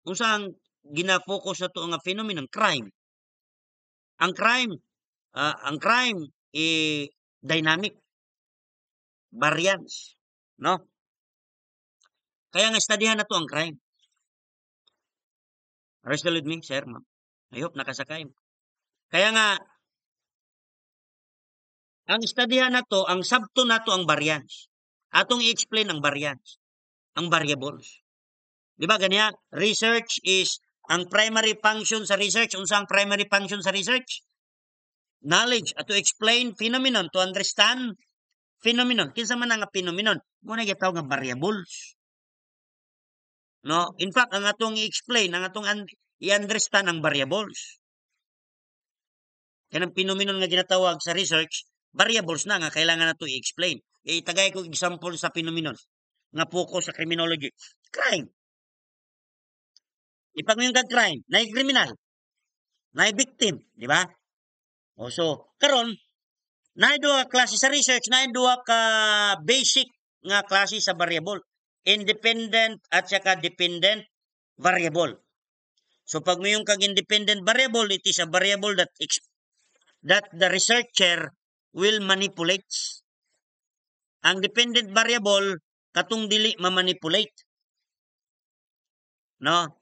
Kung saan gina-focus na to nga phenomenon, crime. Ang crime dynamic, variance, no? Kaya nga studyhan na to ang crime. Are you still with me, sir, ma'am? I hope nakasakay. Kaya nga ang studyhan na to, ang sabto na to ang variance. Atong i-explain ang variance, ang variables. Di ba ganyan? Research is, ang primary function sa research, unsa ang primary function sa research? Knowledge, to explain phenomenon, to understand phenomenon. Kinsa man nga phenomenon? Muna gitaw nga variables. No? In fact, ang atong i-explain, ang atong i-understand ang variables. Kaya ang phenomenon nga ginatawag sa research, variables na nga kailangan na to i-explain. Itagay ko example sa phenomenon nga focus sa criminology. Crime. Ipag yung crime, na criminal, na victim, di ba? O so, karon na duha klase sa research, na duha ka basic nga klase sa variable, independent at saka dependent variable. So pag may yung kag independent variable, it is a variable that the researcher will manipulate. Ang dependent variable katong dili ma-manipulate. No?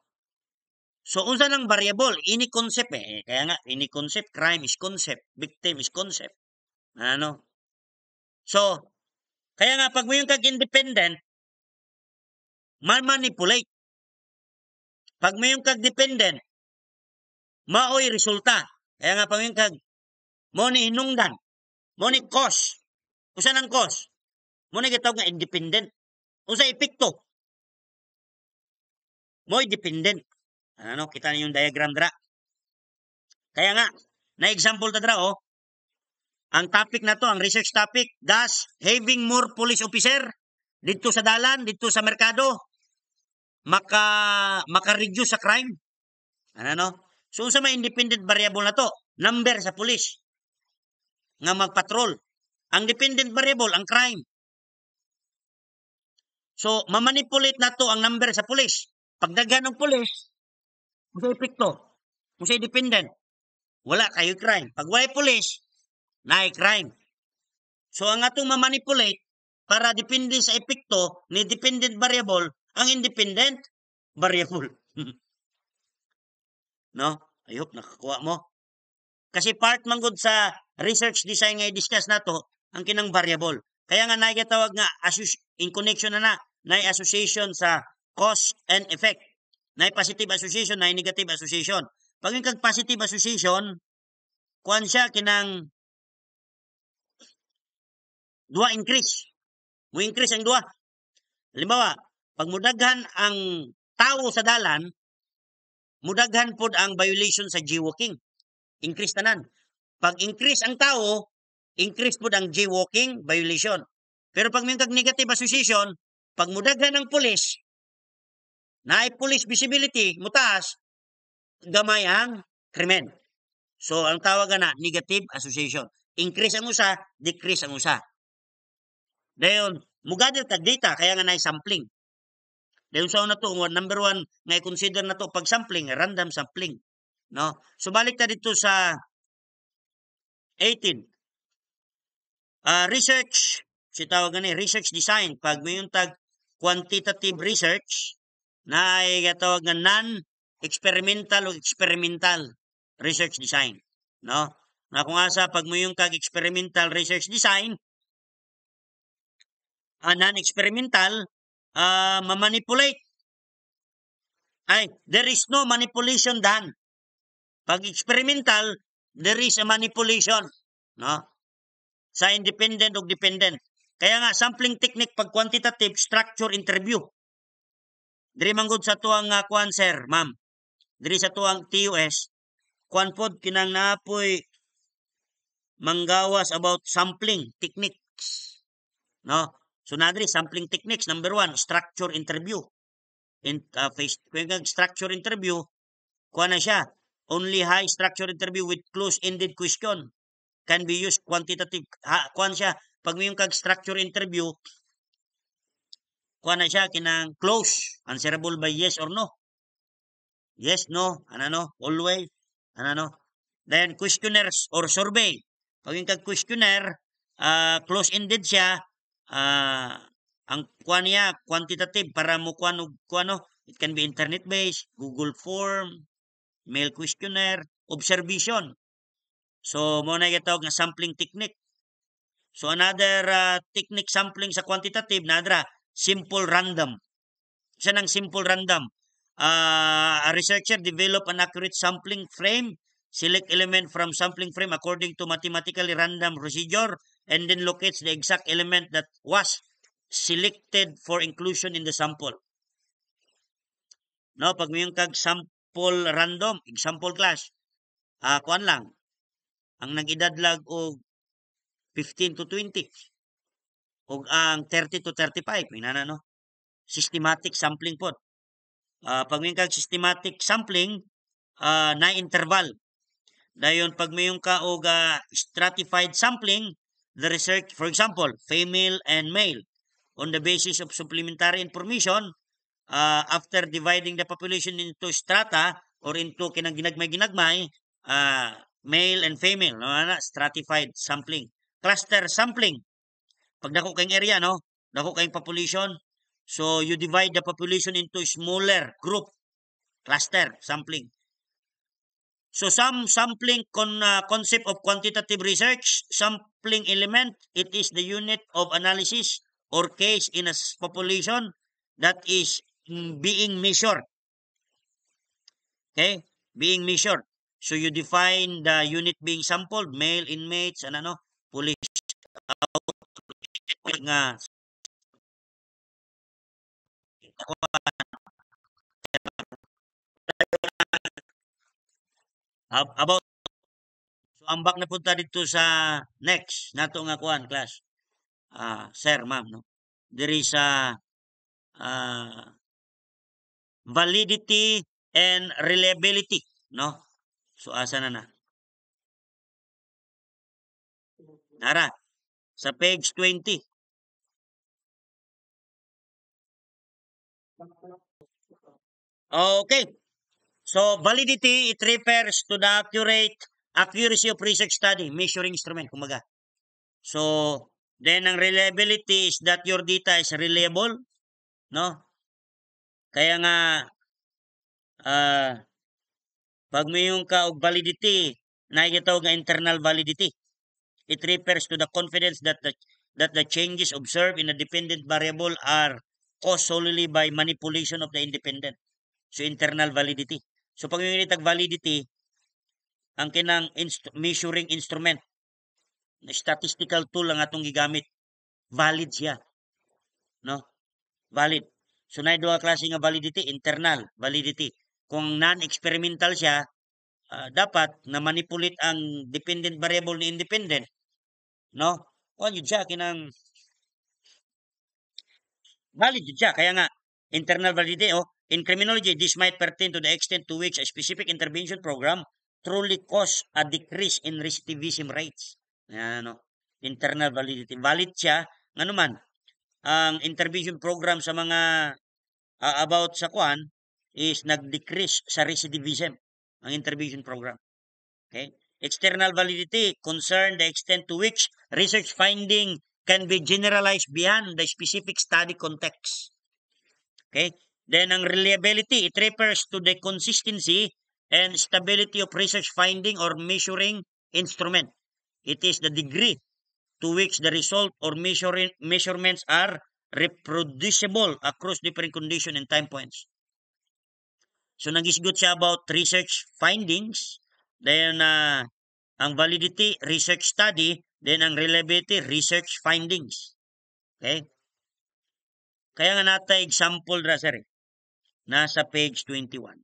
So unsa nang variable? Ini concept kaya nga ini concept, crime is concept, victim is concept. Ano? So kaya nga pag mo yung kag independent, ma-manipulate. Pag mo yung kag dependent, maoy resulta. Kaya nga pag yung kag mo ni hinungdan, mo ni cause. Usa nang cause? Muna gitawag nga independent. Unsa epekto? Mo dependent. Ano, kita niyo yung diagram dra. Kaya nga, na example ta dra oh. Ang topic na to, ang research topic, thus having more police officer dito sa dalan, dito sa merkado, maka-reduce sa crime. Ano? So sa may independent variable na to, number sa police nga magpatrol. Ang dependent variable ang crime. So mamanipulate na to ang number sa police. Pagdaghan ng police, usa epekto, usa dependent. Wala kayo crime. Pag wala police, naay crime. So ang atong mamanipulate para depende sa epekto ni dependent variable ang independent variable. No? I hope nakakuha mo. Kasi part man gud sa research design nga i-discuss nato ang kinang variable. Kaya nga nagatawag nga in connection na association sa cause and effect. Na positive association, na negative association. Pag yung kag positive association, kuan siya kinang dua increase. Mo increase ang dua. Halimbawa, pag mudaghan ang tao sa dalan, mudaghan pod ang violation sa jaywalking. Increase tanan. Pag increase ang tao, increase pod ang jaywalking violation. Pero pag may kag negative association, pag mudaghan ang pulis, na police visibility, mutaas, gamay ang krimen. So, ang tawag na negative association. Increase ang usa, decrease ang usa. Dayon, mugadir tag data, kaya nga na sampling. Dayon sa una to, number one, nga i-consider na to pag sampling, random sampling. No? So, balik ta dito sa 18. Research, si tawag ni research design. Pag may yung tag quantitative research, na ay tawag nga non-experimental o experimental research design. No? Na kung asa, pag mo yung kag experimental research design, non-experimental, mamanipulate. Ay, there is no manipulation done. Pag experimental, there is a manipulation. No? Sa independent o dependent. Kaya nga, sampling technique pag quantitative structure interview. Diri manggod sa tuang kuan sir, ma'am. Diri sa tuang TUS, kuan pod kinang naapoy manggawas about sampling techniques. No? So nadiri sampling techniques number 1, structure interview. In face structure interview, kuan na siya. Only high structure interview with close-ended question can be used quantitative. Kuan siya pag may kag structure interview, kuha na siya kinang close, answerable by yes or no. Yes, no, always, Then questionnaires or survey. Pag yung kag-questionnaire, close-ended siya, ang kuha niya, quantitative, para mo kuha it can be internet-based, Google form, mail questionnaire, observation. So, mo na itawag nga sampling technique. So, another technique sampling sa quantitative, nadra, simple random. Siya ng simple random. A researcher develop an accurate sampling frame, select element from sampling frame according to mathematically random procedure, and then locates the exact element that was selected for inclusion in the sample. No, pag may kag sample random, example class, kuan lang, ang nag-idadlag og 15 to 20, o ang 30 to 35, no? Systematic sampling po. Pag may kag systematic sampling, na interval. Dayon pag mayong ka og stratified sampling, the research, for example, female and male, on the basis of supplementary information, after dividing the population into strata or into kinang ginagmay, male and female, no? Stratified sampling. Cluster sampling. Pag dako kayong area, no? Dako kayong population, so you divide the population into smaller group, cluster sampling. So some sampling concept of quantitative research, sampling element, it is the unit of analysis or case in a population that is being measured. Okay? Being measured. So you define the unit being sampled, male inmates, police nga about so ambak na punta dito sa next nato nga kuan class. Sir, ma'am, no. Diri sa ah, validity and reliability, no. So asa na na? Nara sa page 20. Okay. So validity, it refers to the accuracy of research study, measuring instrument, kumaga. So then ang reliability is that your data is reliable, no? Kaya nga pag mayroon ka og validity, nakikita nga internal validity. It refers to the confidence that the changes observed in a dependent variable are caused solely by manipulation of the independent. So internal validity. So pag may validity, ang kinang measuring instrument, statistical tool ang atong gigamit, valid siya, no? Valid. So na duha klase nga validity, internal validity. Kung non-experimental siya, dapat na manipulate ang dependent variable ni independent, no? Kuan yun siya kinang valid yun siya. Kaya nga internal validity, in criminology, this might pertain to the extent to which a specific intervention program truly cause a decrease in recidivism rates. Yan, no? Internal validity. Valid siya. Nga naman, ang intervention program sa mga about sa kuan is nag-decrease sa recidivism ang intervention program. Okay? External validity concern the extent to which research finding can be generalized beyond the specific study context. Okay? Then ang reliability, it refers to the consistency and stability of research finding or measuring instrument. It is the degree to which the result or measurements are reproducible across different conditions and time points. So nagisgot siya about research findings, then ang validity, research study, then ang reliability, research findings. Okay? Kaya nga nata example ra sir. Nasa page 21.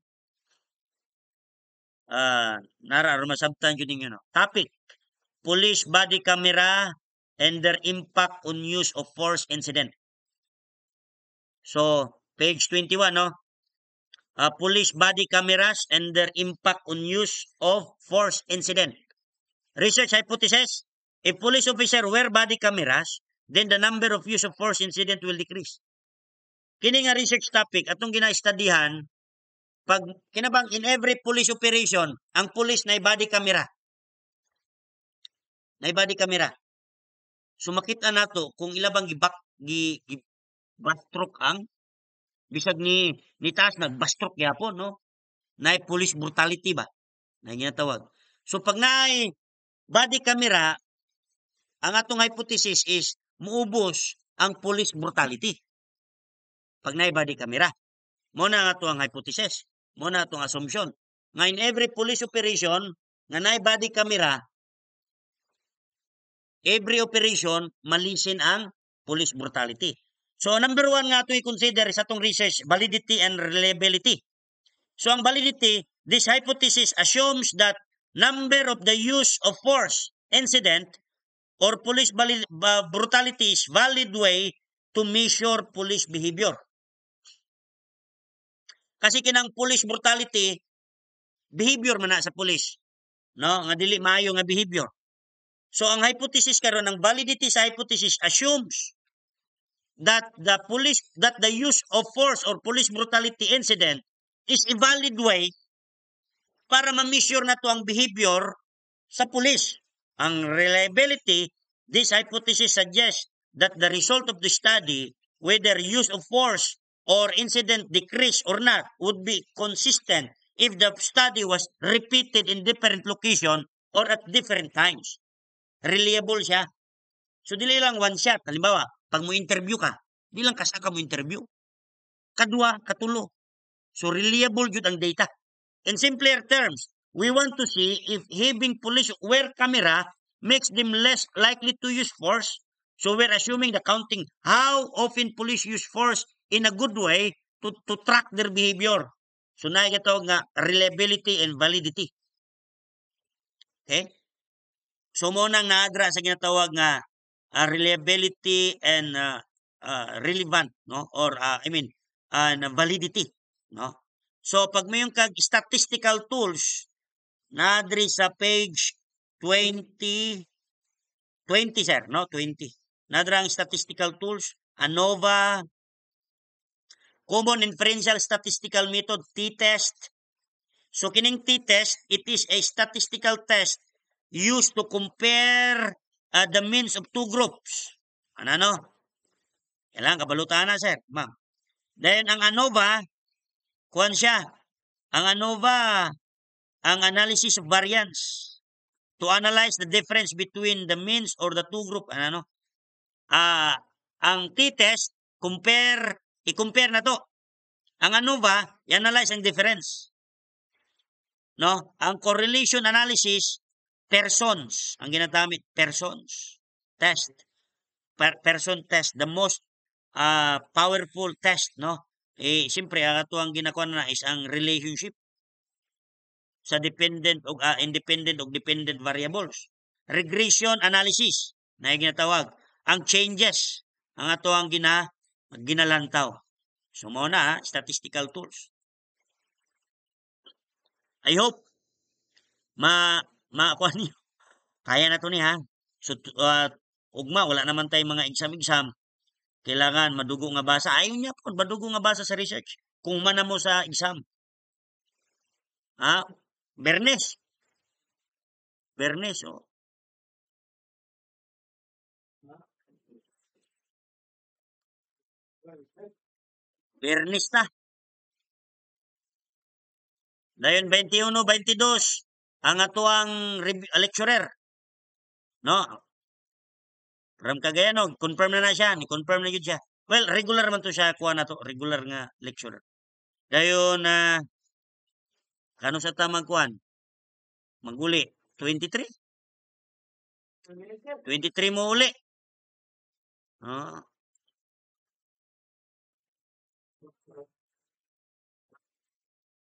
Nara masabtan jud ninyo, no. Topic: police body camera and their impact on use of force incident. So, page 21, no? Police body cameras and their impact on use of force incident. Research hypothesis: if police officer wear body cameras, then the number of use of force incident will decrease. Kini nga research topic atong gina-studyhan pag kinabang in every police operation, ang police na body camera. Na body camera. So makita nato kung ilabang backstroke ang bisag ni taas nagbastrok gyapon, no? Na police brutality ba? Na ginatawag. So pag naay body camera, ang atong hypothesis is muubos ang police brutality. Pag naay body camera. Mo na nga ang hypothesis. Mo na itong assumption. Nga in every police operation, nga naay body camera, every operation, malisin ang police brutality. So, number one nga ito i-consider sa itong research, validity and reliability. So, ang validity, this hypothesis assumes that number of the use of force incident or police brutality is valid way to measure police behavior. Kasi kinang police brutality, behavior man na sa police. No? Nga dili maayo nga behavior. So, ang hypothesis karon ang validity sa hypothesis assumes that the use of force or police brutality incident is a valid way para ma-measure na to ang behavior sa police. Ang reliability, this hypothesis suggests that the result of the study, whether use of force or incident decrease or not, would be consistent if the study was repeated in different location or at different times. Reliable siya. So, dili lang one shot. Halimbawa, pag mo interview ka, di lang kasaka mo interview. Kadua, katulo. So, reliable jud ang data. In simpler terms, we want to see if having police wear camera makes them less likely to use force. So, we're assuming the counting how often police use force in a good way to track their behavior. So na ito nga reliability and validity. Okay? So mo nang naadra sa ginatawag nga reliability and relevant, no, or validity, no. So pag mayong kag statistical tools naadri sa page 20 sir, no, 20 naadra ang statistical tools, ANOVA, Common Inferential Statistical Method, t-test. So kining t-test, it is a statistical test used to compare the means of two groups. Ano? Kailangan kabalutan na, sir, ma'am. Then, ang ANOVA, kuhan siya. Ang ANOVA, ang analysis of variance. To analyze the difference between the means or the two group. Ang t-test, i-compare na to. Ang ANOVA, i-analyze ang difference. No? Ang correlation analysis, persons. Ang ginagamit, persons. Test. Person test. The most powerful test, no? Siyempre, ato ang ginakuha na is ang relationship sa dependent o independent o dependent variables. Regression analysis, na ginatawag. Ang changes, ang ato ang ginalantaw. So, muna, statistical tools. I hope, kuha niyo. Kaya na to ni, ha? So, ugma, wala naman tayong mga exam. Kailangan madugo nga basa. Ayaw niya po, madugo nga basa sa research. Kung mana mo sa exam. Bernes, oh. Bernes ta. Dayon 21, 22, ang atuang lecturer. No? From Cagayan, confirm na siya. Ni-confirm na yun siya. Well, regular man to siya. Kuha na to. Regular nga lecturer. Dayon, kano sa tamang kuhan? Maguli. 23? 23 mo uli.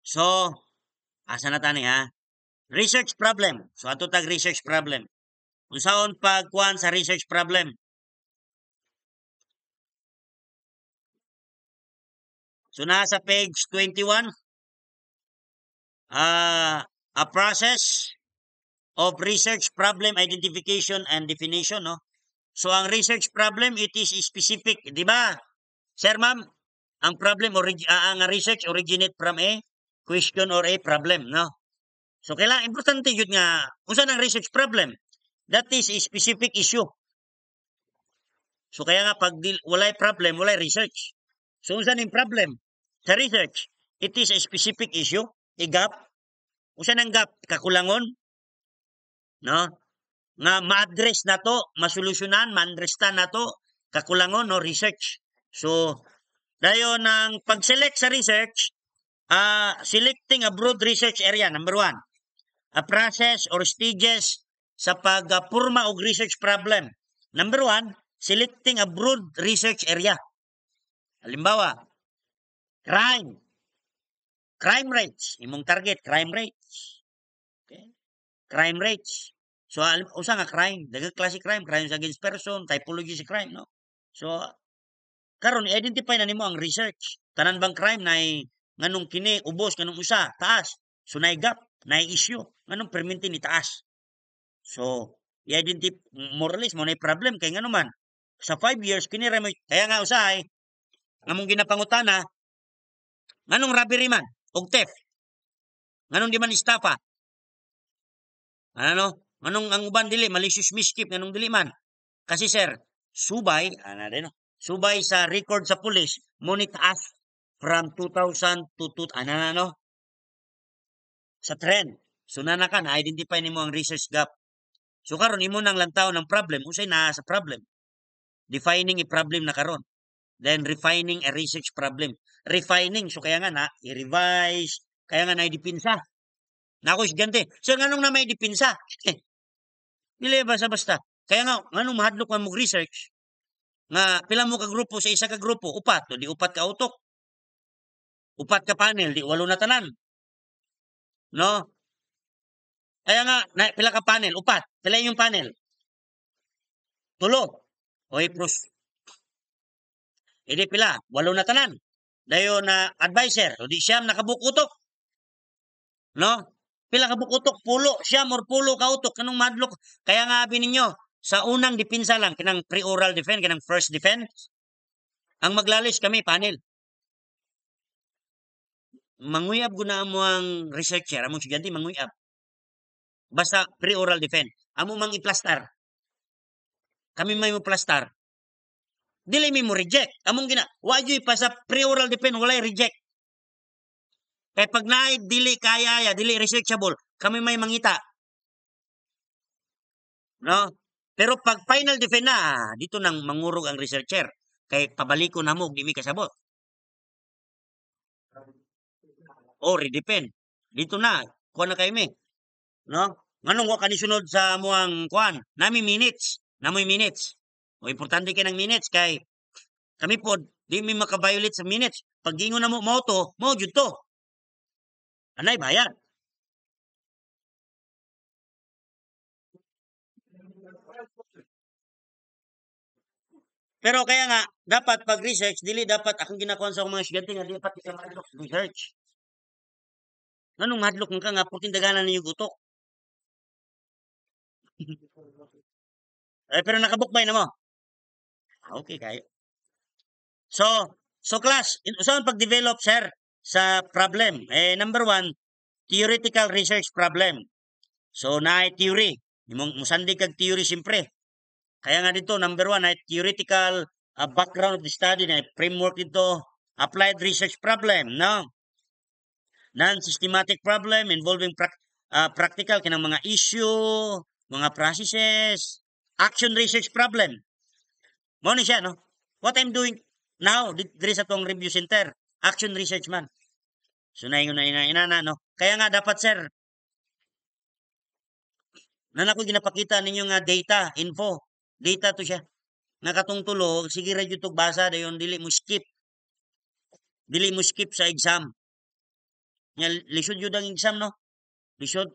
So, asa na tani, ha? Research problem. So, ato tag research problem. Unsaon pagkuhan sa research problem? So, nasa page 21, a process of research problem identification and definition, no? So, ang research problem, it is specific, di ba? Sir, ma'am, ang problem, ang research originate from a question or a problem, no? So, kailangan, importante yun nga, kung saan ang research problem? That is a specific issue. So, kaya nga, pag walay problem, walay research. So, kung saan yung problem? Sa research, it is a specific issue, a gap. Kung saan ang gap? Kakulangon, no? Nga ma-address na to, masolusyonan, ma-understand na to, kakulangon, no? Research. So, dayon ang pag-select sa research, selecting a broad research area, number 1. A process or stages sa pagpurma og research problem. Number 1, selecting a broad research area. Halimbawa, crime rates. Imong target, crime rates. Okay? Crime rates. So, usa nga crime, daghang klase crime, crimes against person, typology sa crime, no? So, karon i-identify na nimo ang research. Tanan bang crime na nganong kini ubos nganong usa taas. So nay gap, nay issue, nganong perminti ni taas. So, i-identify more or less mo nay problem kay ngano man. Sa 5 years kini ra kaya nga usahay ngamong ginapangutana nganong robbery man og theft. Nganong di man estafa? Ano? Nganong ang uban dili malicious mischief nganong dili man? Kasi sir, subay subay sa record sa pulis mo ni taas from 2000 to sa trend. So ka na identify nimo ang research gap. So karon imo nang lantaw ng problem, usay na sa problem. Defining a problem na karon. Then refining a research problem. Refining, so kaya nga na i-revise, kaya nga na idipinsa. Nako estudyante, so nganong na may dipinsa? Dili basta. Kaya nga nganong mahadlok man mo research nga pila mo ka grupo sa isa ka grupo, upat, di upat ka utok. Upat ka panel, di walo na tanan, no? Kaya nga pila ka panel, upat. Pila yung panel? Tulo. Oy, pros. Hindi pila, walo na tanan. Dayon na advisor, o di siyam nakabukutok, no? Pila ka bukutok, pulo, siyam or pulo ka utok kanong madlok. Kaya nga abi ninyo, sa unang depensa lang kinang pre-oral defense, kinang first defense, ang maglalis kami panel. Manguyab guna mo ang researcher, among estudyante manguyab. Basta pre-oral defense. Amo mang iplastar. Kami may mo plastar. Dili mi mo reject. Among gina, wa gyud pa sa pre-oral defense walay reject. Kay pag naay dili kaya ya, dili researchable, kami may mangita. No? Pero pag final defense na, dito nang mangurog ang researcher. Kay pabaliko na mo, di mi kasabot. O, redepend. Dito na, kuha na kayo mi. No? Nganong wa kanisunod sa muang kuan? Nami minutes. Namoy minutes. O, importante kay ng minutes kay kami po, di mi makabiolate sa minutes. Pag gingon na mo, mo jud to. Anay bayad. Pero kaya nga, dapat pag-research, dili dapat akong ginakuha sa akong mga estudyante nga di dapat ka madlok sa research. Anong madlok ka nga, puting daganan ninyo gutok. Pero nakabukbay na mo. Okay, kayo. So class, saan pag-develop, sir, sa problem? Number one, theoretical research problem. So, na theory. Musandig kag theory, siyempre. Kaya nga dito, number one, ay theoretical background of the study na framework dito, applied research problem, no? Non-systematic problem involving practical kinang mga issue, mga processes, action research problem. Mo ni siya, no? What I'm doing now, diri sa tong review center, action research man. So, naingon na ina, no? Kaya nga dapat, sir, na ako ginapakita ninyo nga data, info. Data to siya. Nakatong tulo, sige ra jud tog basa dayon dili mo skip. Dili mo skip sa exam. Nya lisod jud ang exam, no? Lisod.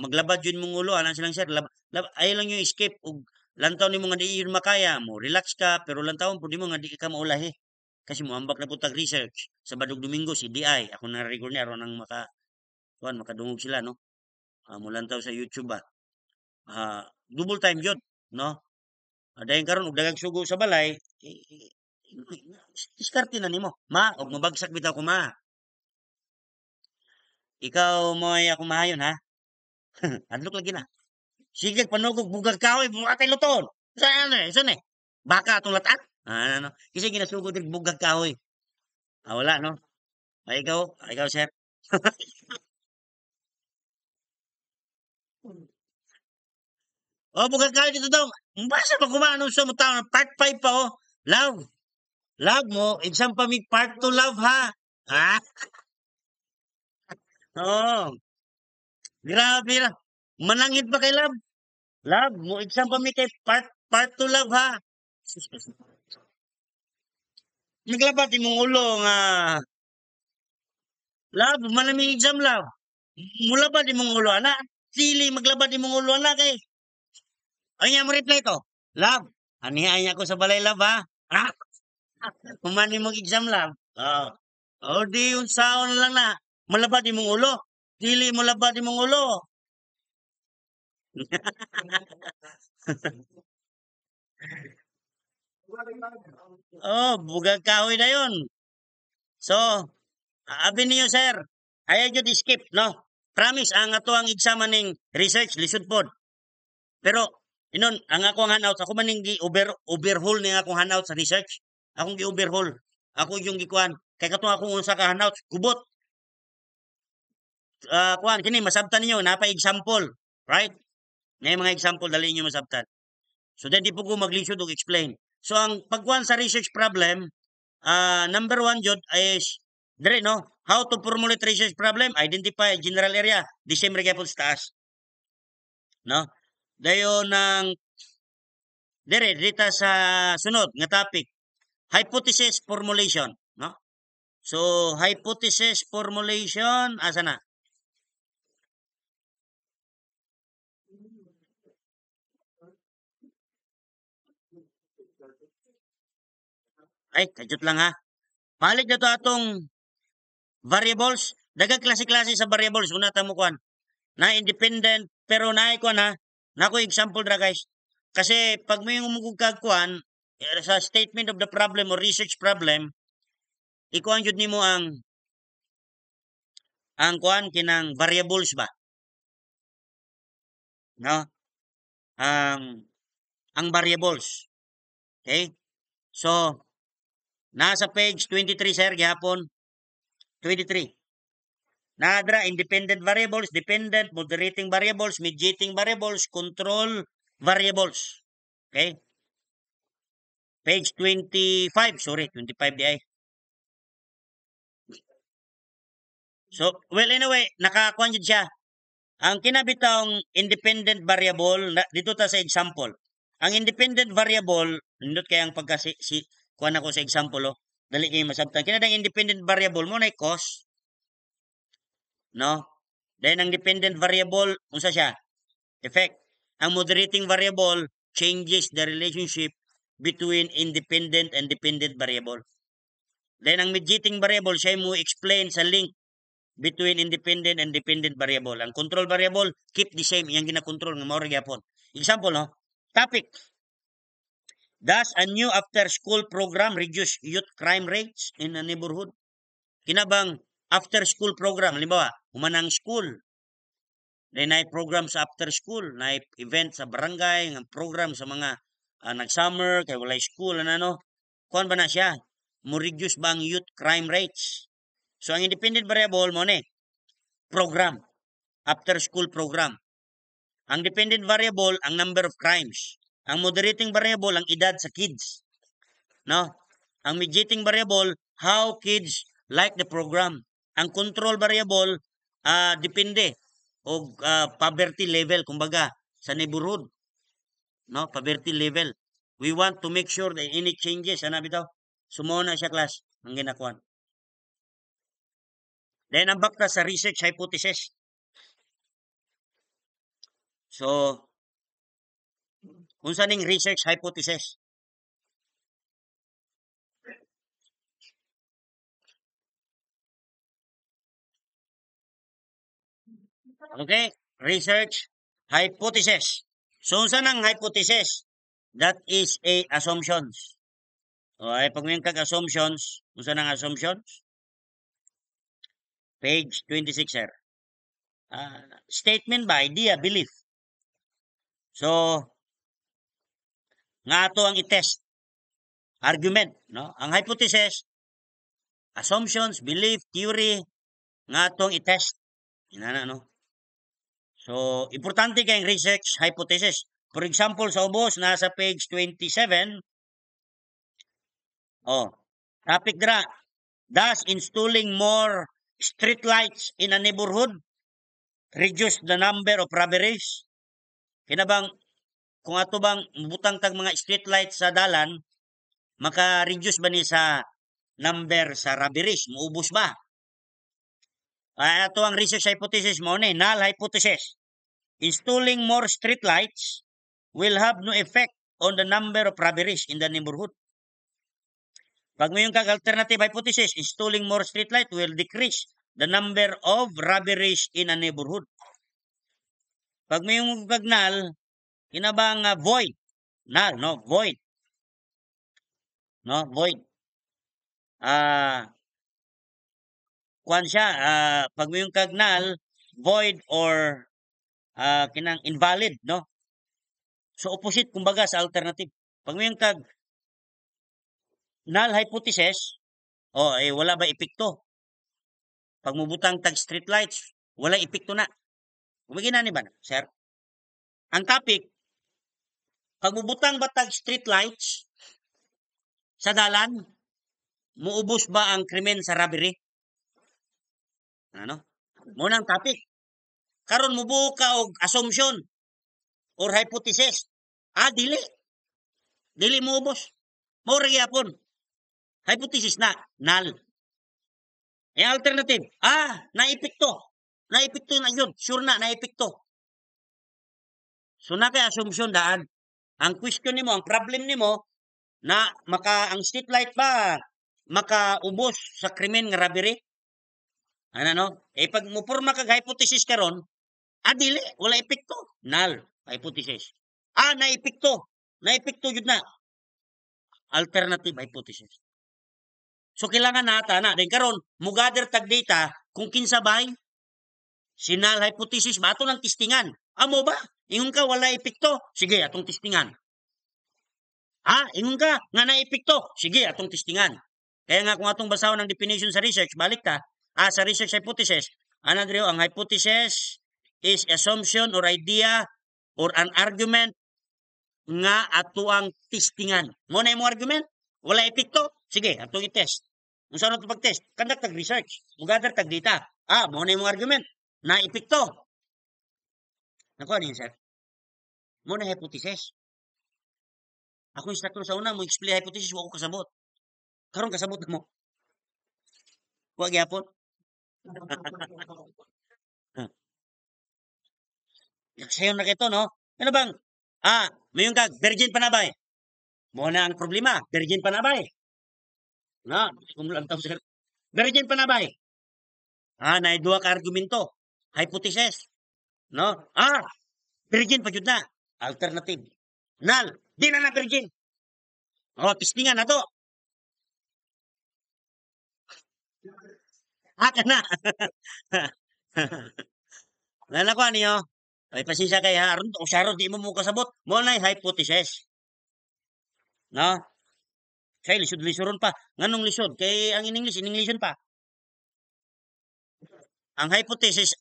Maglabad yun mong ulo, anan silang sir, ay lang yung skip, ug lantaw ni mo nga di yun makaya mo, relax ka, pero lantawon po di mo nga di ka maulahi. Kasi mo ambak na putag research. Sa Badog Domingo, si DI, ako na record niya, aron ang makadungog sila, no? Mulantaw sa YouTube ba. Double time yun, no? Dayon karon og daghang sugo sa balay, diskarte na nimo. Ma, og mabagsak bitaw ko ma. Ikaw mo ay ako mahayon ha. Adlok lagi na. Sige panugog bugag kahoy buhatay luton. Saan eh? Saan eh? Baka atong latak? Ano? Kasi ginasugod din bugag kahoy. Wala no. Ikaw sir. Bugag kahoy dito daw. Basta pa kumano sa mo taon part 5 pa oh. Love. Love mo, exam pa mig part 2 love ha. Ha? Oh, grabe ra. Manangit pa kay love. Love mo, exam pa mi kay part 2 love ha. Naglabat imong ulo nga love, manami exam love. Mula ba di mong ulo ana? Sili maglabad di mong ulo ana kay. Ay mo reply to. Love, anihay niya ko sa balay love ha. Ha? Kumani mong exam love. Di yung saon lang na. Malabad di mong ulo. Dili mo labad di mong ulo. Bugag kahoy na yun. So, abi niyo sir, ayaw jud skip, no? Promise, ang ato ang exam ning research, lisod pod. Pero, inon, ang ako ang handout, ako maning overhaul ni akong handout sa research. Akong gi-overhaul. Ako yung gikuan. Kay katong akong unsa ka handout, gubot. Kuan, kini, masabtan ninyo, napa example. Right? May mga example, dali nyo masabtan. So, then di po ko maglisod o explain. So, ang pagkuan sa research problem, number one jud is dire no, how to formulate research problem, identify general area, the same ra gyapon sa taas, no? Dayon ng dire dita sa sunod nga topic, hypothesis formulation, no? So, hypothesis formulation, asa na? Ay, kadyot lang ha. Balik na to atong variables. Dagang klase-klase sa variables. Una ta mo kuan. Na independent, pero na kuan ha. Na ko example dra guys. Kasi pag may umugug kuan, sa statement of the problem or research problem, ikuan jud nimo ang kuan kinang variables ba, no? Ang variables. Okay? So, nasa page 23 sir gyapon. 23. Nadra independent variables, dependent, moderating variables, mediating variables, control variables. Okay? Page 25, sorry, 25 di ay. So, well anyway, nakakuan jud siya. Ang kinabitawng independent variable, dito ta sa example. Ang independent variable, nindot kay ang pagka kuan ako sa example, oh. Dali kayo masabtan. Kinadang independent variable mo na cost, no? Then ang dependent variable, unsa siya? Effect. Ang moderating variable changes the relationship between independent and dependent variable. Then ang mediating variable, siya mo explain sa link between independent and dependent variable. Ang control variable, keep the same. Yang gina-control ng mao gyapon. Example, no? Topic. Does a new after-school program reduce youth crime rates in a neighborhood? Kinabang after-school program, halimbawa, humanang school. Then na program sa after-school, na event sa barangay, ng program sa mga nag-summer, kay walay school, ano. Kuan ba na siya? Mo reduce ba ang youth crime rates? So, ang independent variable mo ne, program, after-school program. Ang dependent variable, ang number of crimes. Ang moderating variable, ang edad sa kids. No? Ang mediating variable, how kids like the program. Ang control variable, depende o poverty level, kumbaga, sa neighborhood. No? Poverty level. We want to make sure that any changes, ano bitaw? Sumuha na siya class, ang ginakuan. Then, ang bakta sa research hypothesis. So, unsa ning research hypothesis? Okay? Research hypothesis. So, unsa nang hypothesis? That is a assumptions. Okay, pag may kag assumptions, unsa nang assumptions? Page 26, sir. Statement ba, idea, belief. So, nga ato ang i-test. Argument, no? Ang hypothesis, assumptions, belief, theory, nga atong i-test. Inana, no? So, importante kay research hypothesis. For example, sa ubos, nasa page 27, topic dra, does installing more street lights in a neighborhood reduce the number of robberies? Kinabang, kung ato bang butang tag mga street lights sa dalan, maka-reduce ba ni sa number sa robberies? Muubos ba? Ato ang research hypothesis mo ni, null hypothesis. Installing more street lights will have no effect on the number of robberies in the neighborhood. Pag may yung alternative hypothesis, installing more street light will decrease the number of robberies in a neighborhood. Pag may yung null, kinabang void. Null, no? Void. No? Void. Kuan siya, pag may yung null, void or kinang invalid, no? So, opposite, kumbaga, sa alternative. Pag may yung null hypothesis, wala ba epekto? Pag mubutang tag street lights, wala epekto na. Kumagina ni ba, sir? Ang topic, pag mubutang ba tag street lights sa dalan, muubos ba ang krimen sa robbery? Ano? Muna ang topic. Karon mubuo ka og assumption or hypothesis. Dili. Dili muubos. Mao ra gyapon. Hypothesis na null. Eh, alternative, naipikto. Naipikto na yun. Sure na, naipikto. So, na kay assumption daan. Ang question nimo, ang problem nimo, na ang street light ba makaubos sa krimen nga robbery? Ano no? Eh, pag mupurma kag hypothesis karon, dili, wala epekto. Null, hypothesis. Naipikto. Naipikto yun na. Alternative hypothesis. So, kailangan nata na. Then karon, mugather tag data kung kinsa bay, si null hypothesis ba? Ato ng testingan. Amo ba? Ingon ka, wala epekto. Sige, atong testingan. Ingon ka, nga naipikto. Sige, atong testingan. Kaya nga kung atong basahon ng definition sa research, balik ta. Sa research hypothesis, ang hypothesis is assumption or idea or an argument nga ato ang testingan. Mo na imong argument? Wala epekto? Sige, atong i-test. Kung saan natin pag-test? Conduct tag research. Mugather tag data. Mo na imong argument. Na epekto. Nakuha niyo, sir? Mo na hypothesis. Ako instructor sa una, mo explain hypothesis, wako kasabot. Karon kasabot mo. Huwag yapon. Sayon na kito, no? Ano bang? Mayon kag, virgin pa na ba? Mo na ang problema, virgin pa na ba? Na, kumulang tao sir. Virgin pa na ba? Naidua ka argumento. Hypothesis. No? Virgin pa jud na. Alternative. Null. Di na virgin. Testingan na to. Ka na. Nanakuha niyo. Ay, pasisya kay Haron. O Sharon, di mo kasabot. Mo na hypothesis. No? Kay lisod-lisoron pa. Nganong lisod? Kay ang in-English pa. Ang hypothesis,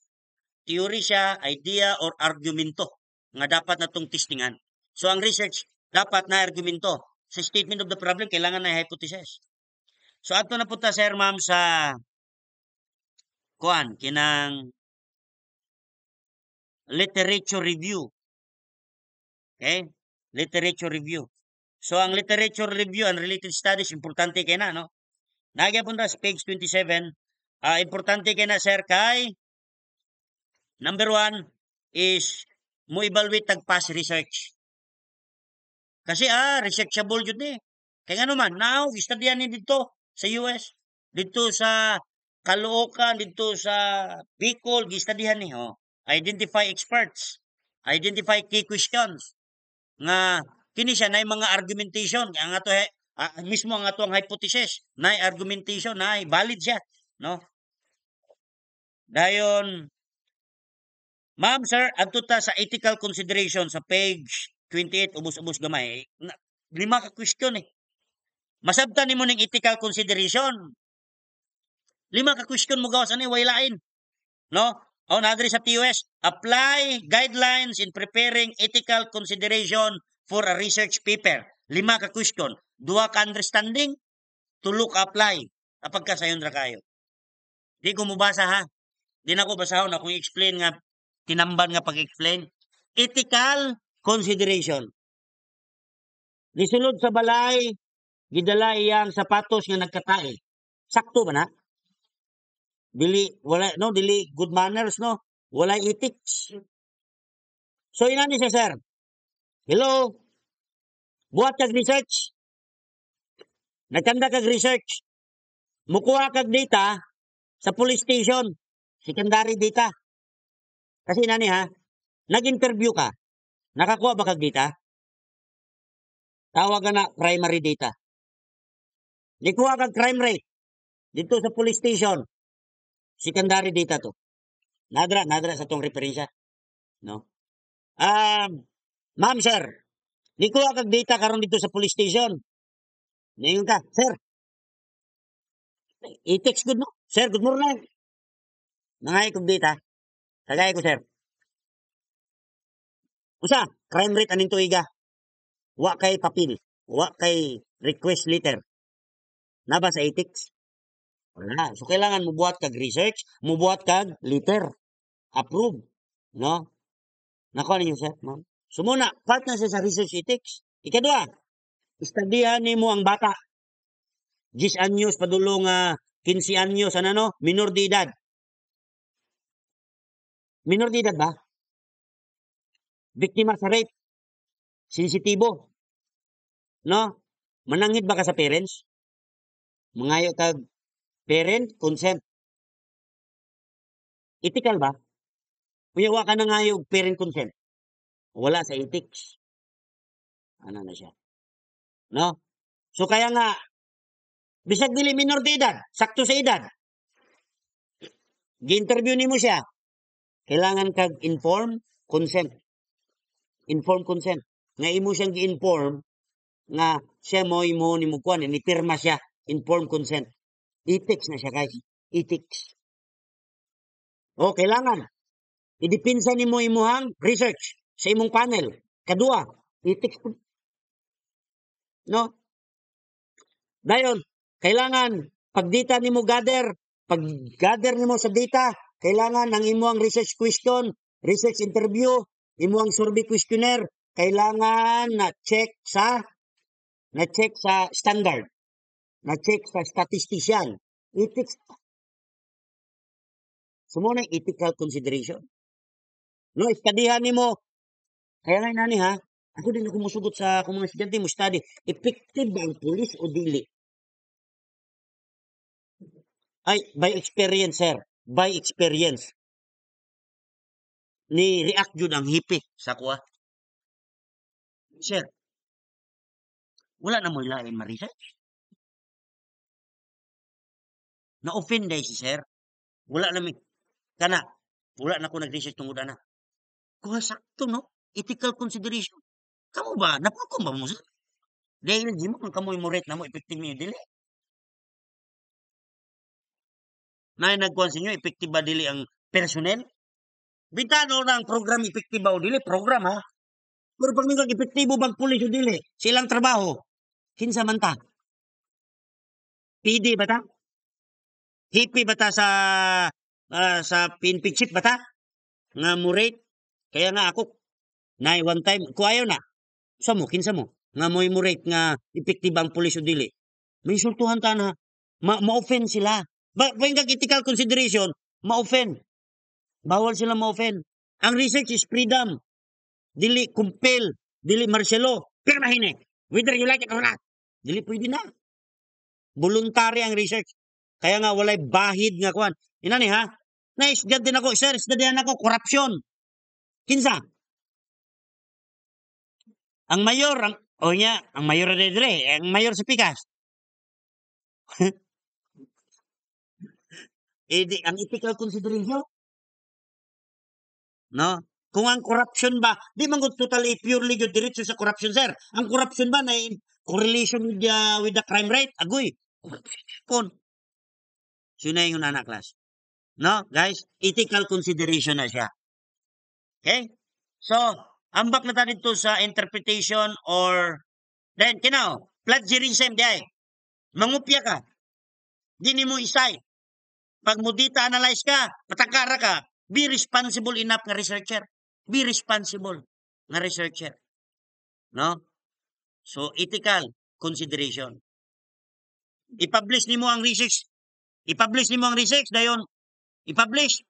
theory siya, idea, or argumento nga dapat na itong testingan. So, ang research, dapat na argumento. Sa statement of the problem, kailangan na hypothesis. So, ato na punta, sir, ma'am, sa kinang literature review. Okay? Literature review. So, ang literature review and related studies, importante kay na, no? Nagya punta sa page 27. Importante kay na, sir, kay number 1 is mo evaluate tag past research. Kasi researchable jud ni. Kaya nga naman, now, istudyan ni dito sa US, dito sa Caloocan, dito sa Bicol, gistudyan ni. Identify experts. Identify key questions. Nga, kini siya na mga argumentation. Ang ato, mismo ang ato ang hypothesis. Na argumentation, na valid siya. No? Dayon, ma'am, sir, adto ta sa ethical consideration sa page 28, ubos-ubos gamay. 5 ka question eh. Masabtan nimo ning ethical consideration. 5 ka question mo gawas ani way lain. No? Nadiri sa TUS, apply guidelines in preparing ethical consideration for a research paper. 5 ka question. 2 ka understanding, 3 ka apply. Kapag ka sayon ra kayo. Di ko mubasa ha. Di na ko basahon akong i-explain nga tinamban nga pag-explain. Ethical consideration. Nisulod sa balay, gidala iyang sapatos nga nagkatae. Sakto ba na? Dili good manners, no? Wala ethics. So, inani siya, sir. Hello? Buhat kag research. Nagkanda kag research. Mukuha kag data sa police station. Secondary data. Kasi inani ha, nag-interview ka. Nakakuha ba kag data? Tawag na primary data. Nikuha kag crime rate. Dito sa police station. Secondary data to. Nadra sa tong referensya. No? Ma'am, sir. Nikuha kag data karon dito sa police station. Ningon ka, sir. I-text good, no? Sir, good morning. Nangay kog data. Kagaya ko, sir. Usa, crime rate aning tuiga. Wa kay papel. Wa kay request letter. Naba sa ethics? Wala. So, kailangan mo buhat kag research, mo buhat kag letter. Approve. No? Nakuha ninyo, sir? No? So, muna, part na siya sa research ethics. Ikadua, istadihan ni mo ang bata. 10 anyos padulong 15 anyos, ano, minor de edad. Minor de edad ba? Biktima sa rape, sensitibo, no? Manangit ba ka sa parents? Mangayo kag parent, consent. Ethical ba? Kuya, wa ka na ngayo parent consent. Wala sa ethics. Ano na siya? No? So kaya nga, bisag dili minor de edad, sakto sa edad, gi-interview nimo siya, kailangan kag consent, inform consent. Nga imo siyang gi-inform nga siya mo imo nimo kuan ni pirma siya, inform consent. Ethics na siya guys, ethics. O kailangan idipinsa nimo imuhang research sa imong panel. Kadua, ethics no? Dayon, kailangan pag-gather nimo sa data, kailangan ang imuhang research question, research interview, imuhang survey questionnaire, kailangan na-check sa standard, na-check sa statistician. Ethics, sumuna ethical consideration. No, istadihan nimo, kaya nga nani ha, ako din ako musugot sa akong mga estudyante mo study, effective ba ang pulis o dili? Ay, by experience, sir. By experience. Ni react jud ang hipi sa kuha. Sir, wala na mo ilain ma-research. Na-offend day si sir. Wala na mi. Kana, wala na ko nag-research tungod ana. Kuha sakto, no? Ethical consideration. Kamu ba? Napakom ba mo, sir? Dahil di mo, kung kamoy mo rate na mo, effective niyo dili. Na nagkuhan sa inyo, effective ba dili ang personnel? Bintano na ang program, effective ba o dili? Program, ha? Pero pag nung epektibo bang pulis o dili, silang trabaho, kinsa man ta? PD ba ta? Hippie ba ta sa PNP chief ba ta? Nga mo rate? Kaya nga ako, na one time, kuayo na. Sa mo, kinsa mo? Nga mo rate nga epektibo ang pulis o dili. May insultuhan ta na. Ma-offend sila. Ba ethical consideration, ma-offend. Bawal sila ma-offend. Ang research is freedom. Dili compel, dili martial law. Pirmahin eh. Whether you like it or not. Dili pwede na. Voluntary ang research. Kaya nga walay bahid nga kuan. Ina ni ha? Na-isdad din ako, sir, isdadihan ako, korupsyon. Kinsa? Ang mayor, ang mayor na dire, ang mayor sa Pikas. Ang ethical consideration, no? Kung ang corruption ba, di man gud totally purely gud diretso sa corruption, sir. Ang corruption ba na in correlation with the crime rate? Agoy. Kon. Sino yung anak class? No, guys, ethical consideration na siya. Okay? So, ambak na tayo dito sa interpretation or then, plagiarism di ay. Mangupya ka. Di ni mo isay. Pag mo data analyze ka, patakara ka, be responsible enough nga researcher. Be responsible nga researcher. No? So, ethical consideration. I-publish nimo ang research. I-publish nimo ang research dayon. I-publish.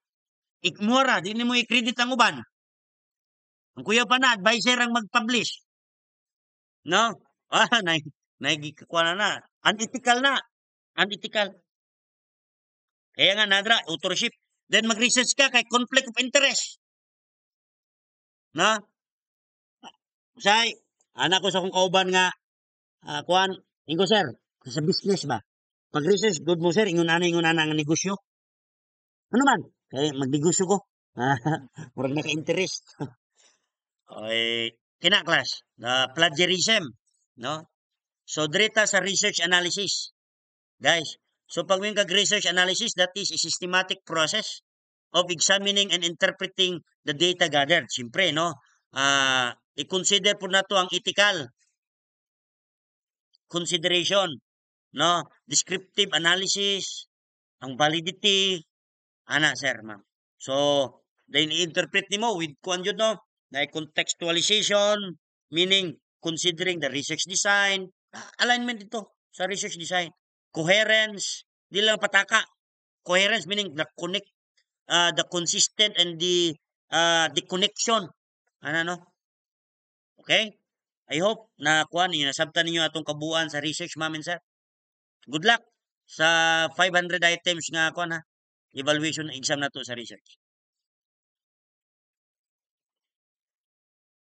Ikmura, di nimo i-credit ang uban. Ang kuya pa na, advisor ang mag-publish. No? Naigikakuha na. Unethical na. Unethical. Kaya nga, nadra, authorship. Then mag-research ka kay conflict of interest. Na? Say, anak ko sa kong kauban nga, kuan, ingo sir, sa business ba? Pag-research, good mo sir, ingon ana ang negosyo. Ano man? Kaya magnegosyo ko. Murag naka-interest. Okay, class, the plagiarism, no? So, direta sa research analysis. Guys, so pag may research analysis, that is a systematic process of examining and interpreting the data gathered. Siyempre, no? I-consider po na to ang ethical consideration, no? Descriptive analysis, ang validity, sir, ma'am. So, then i-interpret nimo with kuan jud no? Na contextualization, meaning considering the research design, alignment dito sa research design, coherence, Di lang pataka. Coherence meaning the connect, the consistent and the connection. Ano no? Okay? I hope na kuan ninyo nasabtan ninyo atong kabuuan sa research mamin sir. Good luck sa 500 items nga kuan ha. Evaluation exam nato sa research.